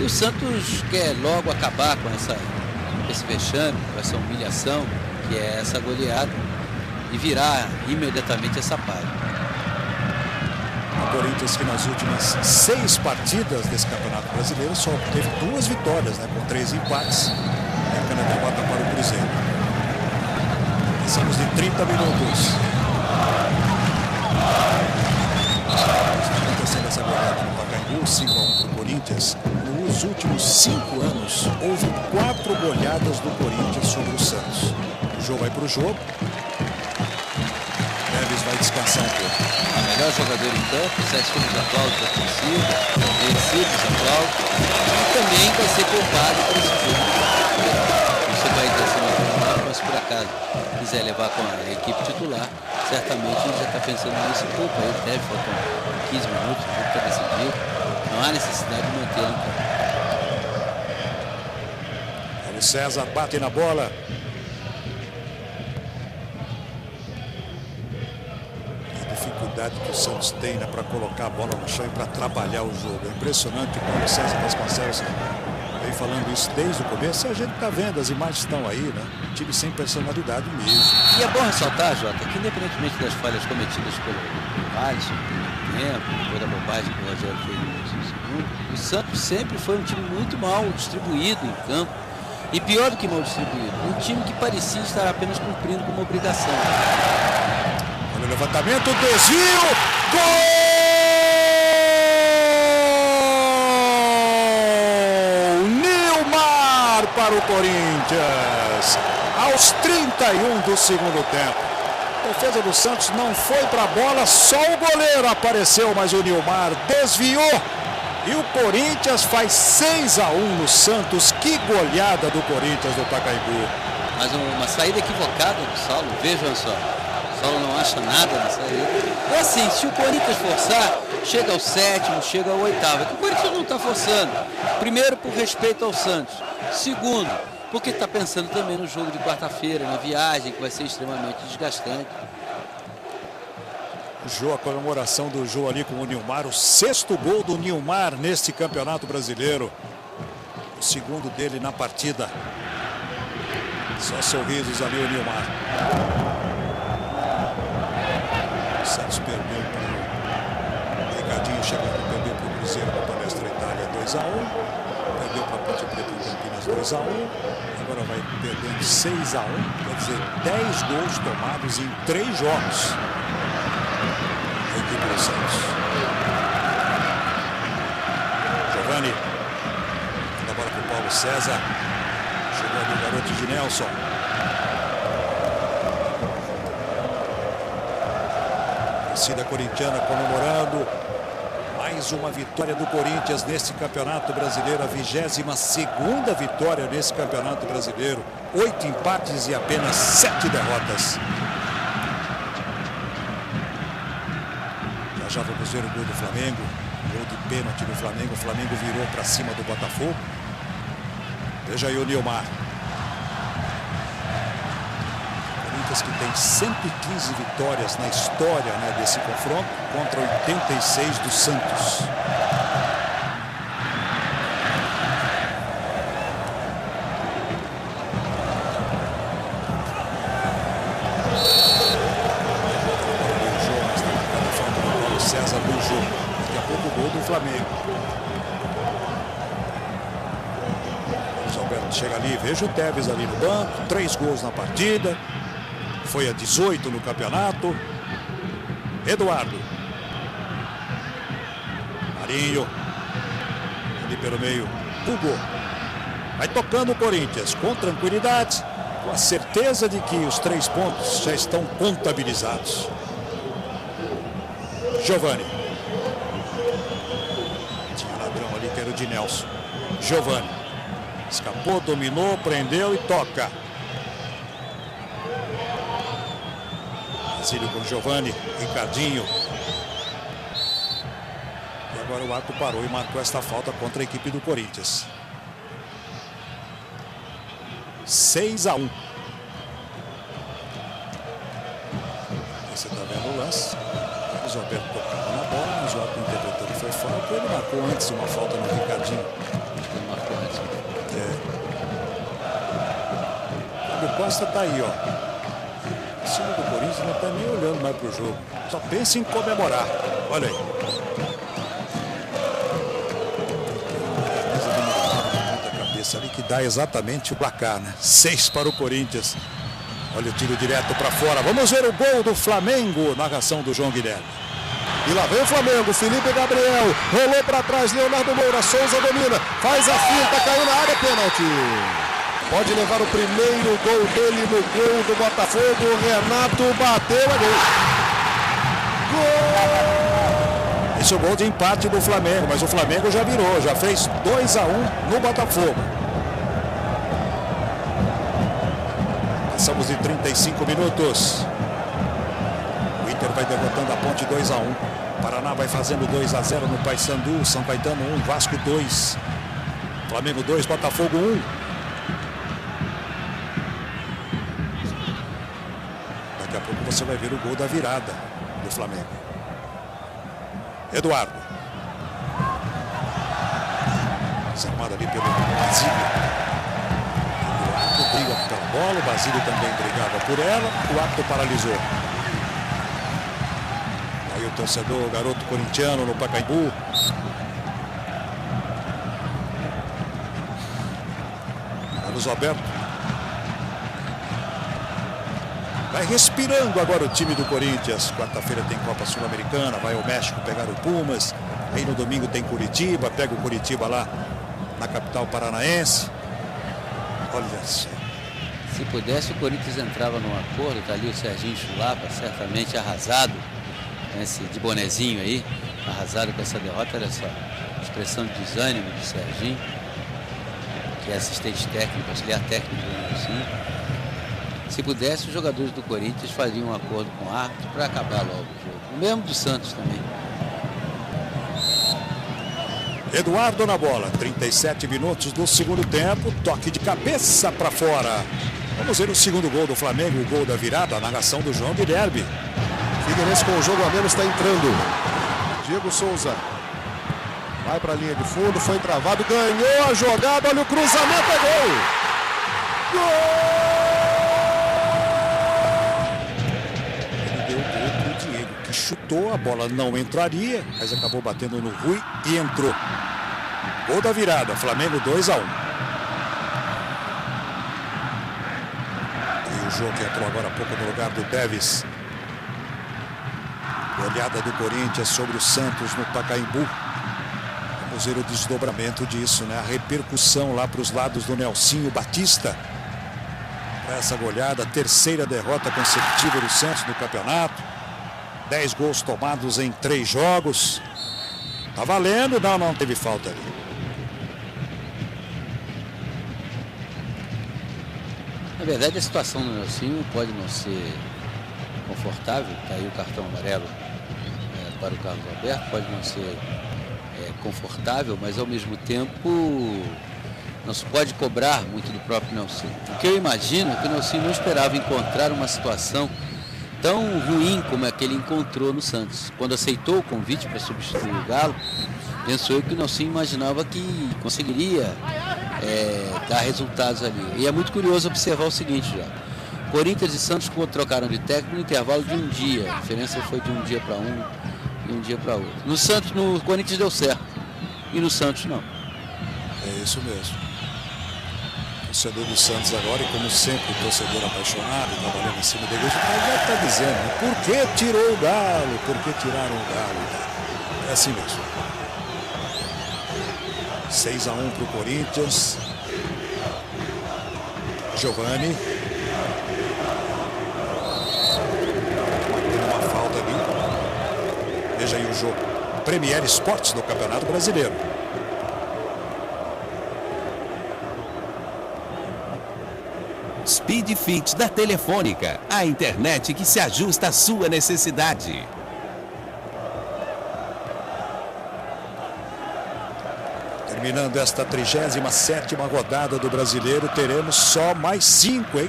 E o Santos quer logo acabar com esse vexame, com essa humilhação, que é essa goleada, e virar imediatamente essa página. O Corinthians, que nas últimas 6 partidas desse Campeonato Brasileiro só teve 2 vitórias, né, com 3 empates, e a derrota para o Cruzeiro. Passamos de 30 minutos. Está acontecendo essa goleada no Pacaembu, 5-1 para o Corinthians. Nos últimos 5 anos, houve 4 goleadas do Corinthians sobre o Santos. O jogo vai para o jogo. Tevez vai descansar um pouco. A melhor jogador em campo, Sérgio dos aplausos da torcida, merecidos dos aplausos, e também vai ser poupado para esse jogo. Você vai ter sido titular, mas por acaso quiser levar com a equipe titular, certamente ele já está pensando nisso pouco. Aí deve faltar 15 minutos, o jogo está decidido. Não há necessidade de mantê-lo em campo. O César bate na bola. dificuldade que o Santos tem, né, para colocar a bola no chão e para trabalhar o jogo. É impressionante. O Paulo César Vasconcelos vem falando isso desde o começo. E a gente está vendo, as imagens estão aí, né? Um time sem personalidade mesmo. E é bom ressaltar, Jota, que independentemente das falhas cometidas pelo Alisson, toda a bobagem que o Rogério fez no segundo, o Santos sempre foi um time muito mal distribuído em campo. E pior do que mal distribuído, um time que parecia estar apenas cumprindo com uma obrigação. Olha o levantamento, desvio, gol! Nilmar para o Corinthians, aos 31 do segundo tempo. A defesa do Santos não foi para a bola, só o goleiro apareceu, mas o Nilmar desviou. E o Corinthians faz 6-1 no Santos. Que goleada do Corinthians no Pacaembu. Mas uma saída equivocada do Saulo, vejam só. O Saulo não acha nada na saída. É assim, se o Corinthians forçar, chega ao 7º, chega ao 8º. É que o Corinthians não está forçando. Primeiro, por respeito ao Santos. Segundo, porque está pensando também no jogo de quarta-feira, na viagem, que vai ser extremamente desgastante. A comemoração do Jô ali com o Nilmar, o 6º gol do Nilmar neste Campeonato Brasileiro. O 2º dele na partida. Só sorrisos ali o Nilmar. O Santos perdeu para o Ricardinho, chegando, perdeu para o Cruzeiro na Palestra Itália 2-1. Perdeu para a Ponte Preta em Campinas 2-1. Agora vai perdendo 6-1. Quer dizer, 10 gols tomados em 3 jogos. Equipe do Santos. Giovani. Da bola para o Paulo César. Chegou ali o garoto de Nelson. Torcida corintiana comemorando. Mais uma vitória do Corinthians nesse Campeonato Brasileiro. A 22ª vitória nesse Campeonato Brasileiro. 8 empates e apenas 7 derrotas. Já vamos ver o gol do Flamengo, gol de pênalti do Flamengo. O Flamengo virou para cima do Botafogo. Veja aí o Nilmar. Corinthians que tem 115 vitórias na história, né, desse confronto contra 86 do Santos. César no jogo. Daqui a pouco o gol do Flamengo. O Alberto chega ali, veja o Tevez ali no banco. 3 gols na partida. Foi a 18 no campeonato. Eduardo. Marinho. Ali pelo meio. Hugo. Vai tocando o Corinthians com tranquilidade. Com a certeza de que os 3 pontos já estão contabilizados. Giovani. Tinha ladrão ali que era o de Nelson. Giovani. Escapou, dominou, prendeu e toca. Basílio com Giovani. Ricardinho. E agora o ato parou e marcou esta falta contra a equipe do Corinthians. 6-1. Você está vendo o lance. O Alberto tocava na bola, mas o árbitro interpretou que foi falta. Ele marcou antes uma falta no Ricardinho. Ele marcou antes. O Costa está aí, ó. O time do Corinthians não está nem olhando mais para o jogo. Só pensa em comemorar. Olha aí. Muita cabeça ali que dá exatamente o placar, né? 6 para o Corinthians. Olha o tiro direto para fora. Vamos ver o gol do Flamengo. Narração do João Guilherme. E lá vem o Flamengo. Felipe Gabriel. Rolou para trás. Leonardo Moura. Souza domina. Faz a finta. Caiu na área. Pênalti. Pode levar o primeiro gol dele no gol do Botafogo. Renato bateu. É gol. Gol! Esse é o gol de empate do Flamengo. Mas o Flamengo já virou. Já fez 2-1 no Botafogo. Passamos de 35 minutos. O Inter vai derrotando a Ponte 2-1. Paraná vai fazendo 2-0 no Paysandu. São Caetano 1, Vasco 2. Flamengo 2, Botafogo 1. Daqui a pouco você vai ver o gol da virada do do Flamengo. Eduardo. Desarmado ali pelo Basílio. Eduardo briga pela bola, o Basílio também brigava por ela, o árbitro paralisou. Aí o torcedor, o garoto corintiano no Pacaembu. Carlos Alberto. Vai respirando agora o time do Corinthians. Quarta-feira tem Copa Sul-Americana, vai ao México pegar o Pumas. Aí no domingo tem Curitiba, pega o Curitiba lá na capital paranaense. Olha só. Se pudesse, o Corinthians entrava num acordo. Tá ali o Serginho Chulapa, certamente arrasado, esse de bonezinho aí, arrasado com essa derrota. Olha só, expressão de desânimo do Serginho, que é assistente técnico, auxiliar técnico do Nelsinho. Se pudesse, os jogadores do Corinthians fariam um acordo com o árbitro para acabar logo o jogo. O mesmo do Santos também. Eduardo na bola, 37 minutos do segundo tempo, toque de cabeça para fora. Vamos ver o segundo gol do Flamengo, o gol da virada, a narração do João Guilherme. Figueirense com o jogo a menos está entrando. Diego Souza vai para a linha de fundo, foi travado, ganhou a jogada, olha o cruzamento, é gol! Gol! Ele deu o gol pro Diego, que chutou, a bola não entraria, mas acabou batendo no Rui e entrou. Gol da virada, Flamengo 2-1. E o jogo que entrou agora há pouco no lugar do Tevez. Olhada do Corinthians sobre o Santos no Pacaembu. Vamos ver o desdobramento disso, né? A repercussão lá para os lados do Nelsinho Batista. Para essa goleada, terceira derrota consecutiva do Santos no campeonato. 10 gols tomados em 3 jogos. Tá valendo? Não teve falta ali. Na verdade, a situação do Nelsinho pode não ser confortável. Tá aí o cartão amarelo para o Carlos Alberto, pode não ser confortável, mas ao mesmo tempo não se pode cobrar muito do próprio Nelsinho. O que eu imagino é que o Nelsinho não esperava encontrar uma situação tão ruim como a que ele encontrou no Santos. Quando aceitou o convite para substituir o Galo, pensou eu que o Nelsinho imaginava que conseguiria dar resultados ali. E é muito curioso observar o seguinte, já. Corinthians e Santos trocaram de técnico no intervalo de um dia. A diferença foi de um dia para um e um dia para outro. No Corinthians deu certo. E no Santos não. É isso mesmo. Torcedor do Santos agora, e como sempre, torcedor apaixonado, trabalhando em cima da igreja, já está dizendo, né? Por que tirou o Galo? Por que tiraram o Galo? É assim mesmo. 6-1 para o Corinthians. Giovani. Uma falta ali. Veja aí o jogo. Premier Esportes do Campeonato Brasileiro. Speed Fit da Telefônica, a internet que se ajusta à sua necessidade. Terminando esta 37ª rodada do Brasileiro, teremos só mais 5, hein?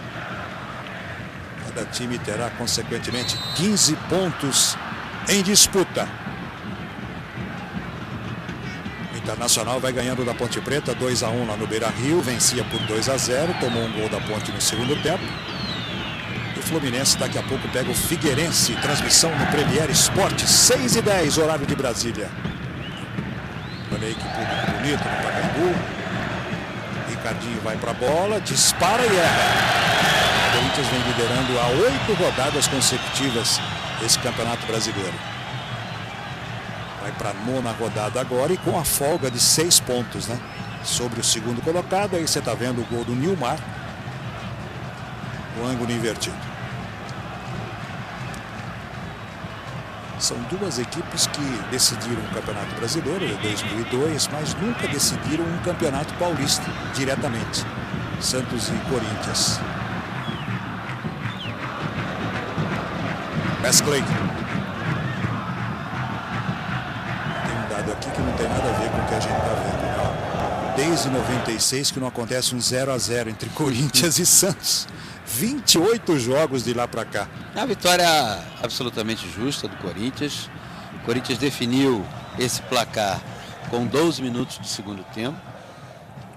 Cada time terá, consequentemente, 15 pontos em disputa. O Internacional vai ganhando da Ponte Preta 2-1 lá no Beira-Rio, vencia por 2-0, tomou um gol da Ponte no segundo tempo. O Fluminense daqui a pouco pega o Figueirense, transmissão no Premier Esportes, 6h10, horário de Brasília. Olha aí que público bonito no Pacaembu. Ricardinho vai para a bola, dispara e erra. O Corinthians vem liderando há 8 rodadas consecutivas esse Campeonato Brasileiro. Vai para a 9ª rodada agora e com a folga de 6 pontos, né? Sobre o segundo colocado, aí você está vendo o gol do Nilmar. O ângulo invertido. São duas equipes que decidiram o Campeonato Brasileiro em 2002, mas nunca decidiram um Campeonato Paulista diretamente. Santos e Corinthians. Wesley. Tem um dado aqui que não tem nada a ver com o que a gente está vendo. Desde 96 que não acontece um 0-0 entre Corinthians e Santos. 28 jogos de lá para cá. A vitória absolutamente justa do Corinthians. O Corinthians definiu esse placar com 12 minutos do segundo tempo.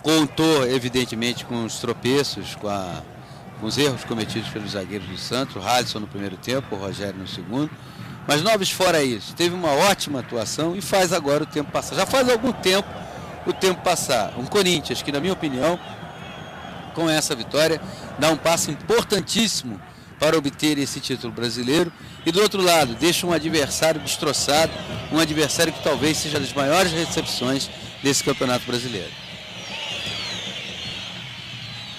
Contou, evidentemente, com os tropeços, com os erros cometidos pelos zagueiros do Santos, o Halisson no primeiro tempo, o Rogério no segundo. Mas Noves, fora isso, teve uma ótima atuação e faz agora o tempo passar. Já faz algum tempo o tempo passar. Um Corinthians que, na minha opinião, com essa vitória, dá um passo importantíssimo para obter esse título brasileiro. E do outro lado, deixa um adversário destroçado, um adversário que talvez seja das maiores recepções desse Campeonato Brasileiro.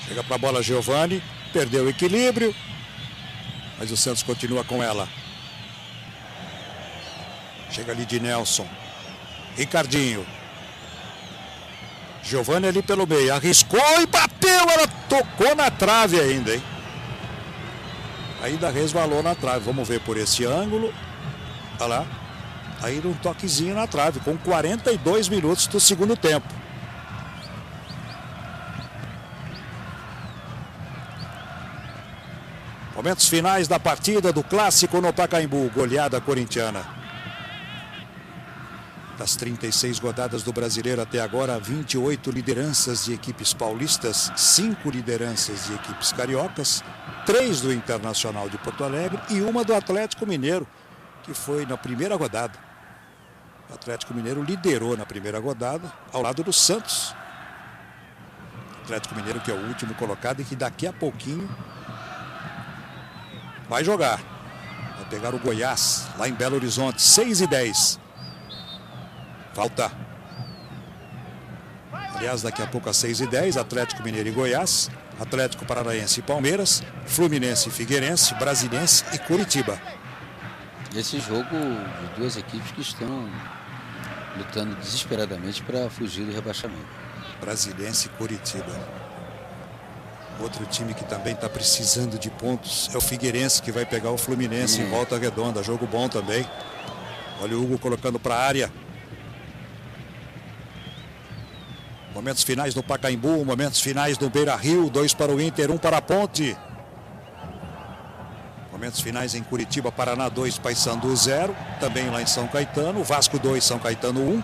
Chega para a bola Giovani, perdeu o equilíbrio, mas o Santos continua com ela. Chega ali de Nelson, Ricardinho. Giovani ali pelo meio, arriscou e bateu, ela tocou na trave ainda, hein? Ainda resvalou na trave, vamos ver por esse ângulo. Olha lá, aí um toquezinho na trave, com 42 minutos do segundo tempo. Momentos finais da partida do clássico no Pacaembu, goleada corintiana. Das 36 rodadas do Brasileiro até agora, 28 lideranças de equipes paulistas, 5 lideranças de equipes cariocas, 3 do Internacional de Porto Alegre e uma do Atlético Mineiro, que foi na primeira rodada. O Atlético Mineiro liderou na primeira rodada, ao lado do Santos. O Atlético Mineiro, que é o último colocado e que daqui a pouquinho vai jogar. Vai pegar o Goiás, lá em Belo Horizonte, 6h10. Falta. Aliás, daqui a pouco às 6h10, Atlético Mineiro e Goiás, Atlético Paranaense e Palmeiras, Fluminense e Figueirense, Brasiliense e Curitiba. Esse jogo de duas equipes que estão lutando desesperadamente para fugir do rebaixamento. Brasiliense e Curitiba. Outro time que também está precisando de pontos é o Figueirense, que vai pegar o Fluminense em Volta Redonda. Jogo bom também. Olha o Hugo colocando para a área. Momentos finais do Pacaembu, momentos finais do Beira-Rio, 2 para o Inter, 1 para a Ponte. Momentos finais em Curitiba, Paraná 2, Paysandu 0. Também lá em São Caetano, Vasco 2, São Caetano 1.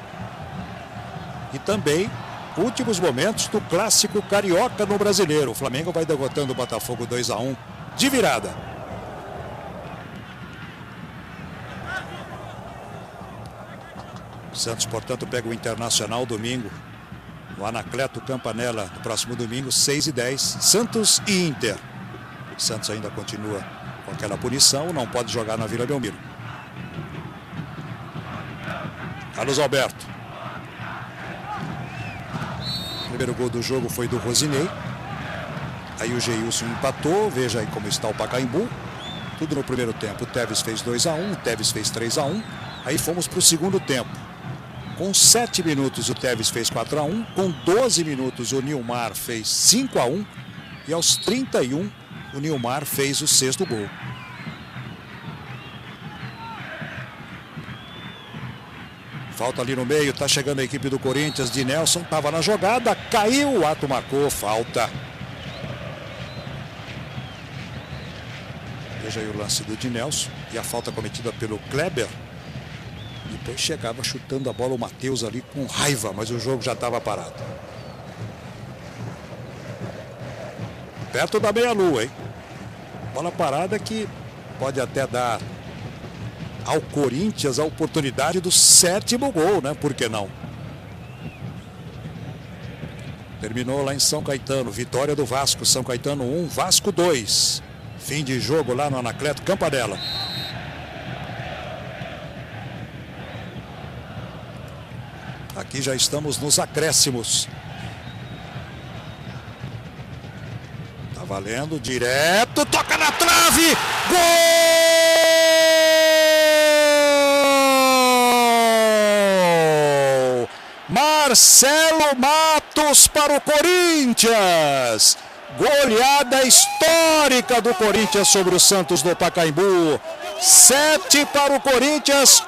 E também últimos momentos do clássico carioca no Brasileiro. O Flamengo vai derrotando o Botafogo 2-1 de virada. O Santos, portanto, pega o Internacional domingo. O Anacleto Campanella no próximo domingo, 6h10, Santos e Inter. O Santos ainda continua com aquela punição, não pode jogar na Vila Belmiro. Carlos Alberto. O primeiro gol do jogo foi do Rosinei. Aí o Geilson empatou, veja aí como está o Pacaembu. Tudo no primeiro tempo. O Tevez fez 2-1, o Tevez fez 3-1. Aí fomos para o segundo tempo. Com 7 minutos o Tevez fez 4-1, com 12 minutos o Nilmar fez 5-1 e aos 31 o Nilmar fez o 6º gol. Falta ali no meio, tá chegando a equipe do Corinthians, de Nelson, estava na jogada, caiu, o Ato marcou, falta. Veja aí o lance do de Nelson e a falta cometida pelo Kleber. Depois chegava chutando a bola o Matheus ali com raiva, mas o jogo já estava parado. Perto da meia-lua, hein? Bola parada que pode até dar ao Corinthians a oportunidade do 7º gol, né? Por que não? Terminou lá em São Caetano, vitória do Vasco, São Caetano 1, Vasco 2. Fim de jogo lá no Anacleto Campanella. Aqui já estamos nos acréscimos. Tá valendo, direto, toca na trave, gol! Marcelo Matos para o Corinthians. Goleada histórica do Corinthians sobre o Santos do Pacaembu. 7 para o Corinthians,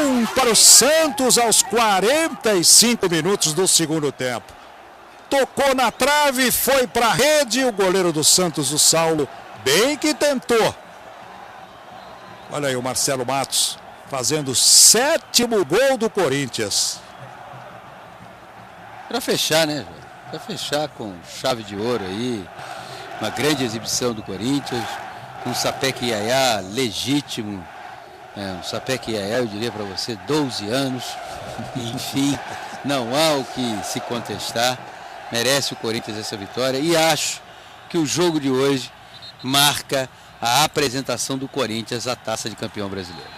1 para o Santos aos 45 minutos do segundo tempo. Tocou na trave, foi para a rede, o goleiro do Santos, o Saulo, Bem que tentou. Olha aí o Marcelo Matos fazendo o 7º gol do Corinthians. Para fechar, né? Para fechar com chave de ouro aí. Uma grande exibição do Corinthians. Um Sapek Yaya legítimo. Um Sapek Yaya, eu diria para você, 12 anos. Enfim, não há o que se contestar. Merece o Corinthians essa vitória. E acho que o jogo de hoje marca a apresentação do Corinthians à Taça de Campeão Brasileiro.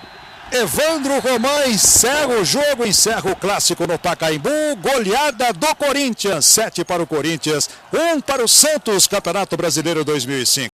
Evandro Roman encerra o jogo, encerra o clássico no Pacaembu. Goleada do Corinthians, 7 para o Corinthians, 1 para o Santos, Campeonato Brasileiro 2005.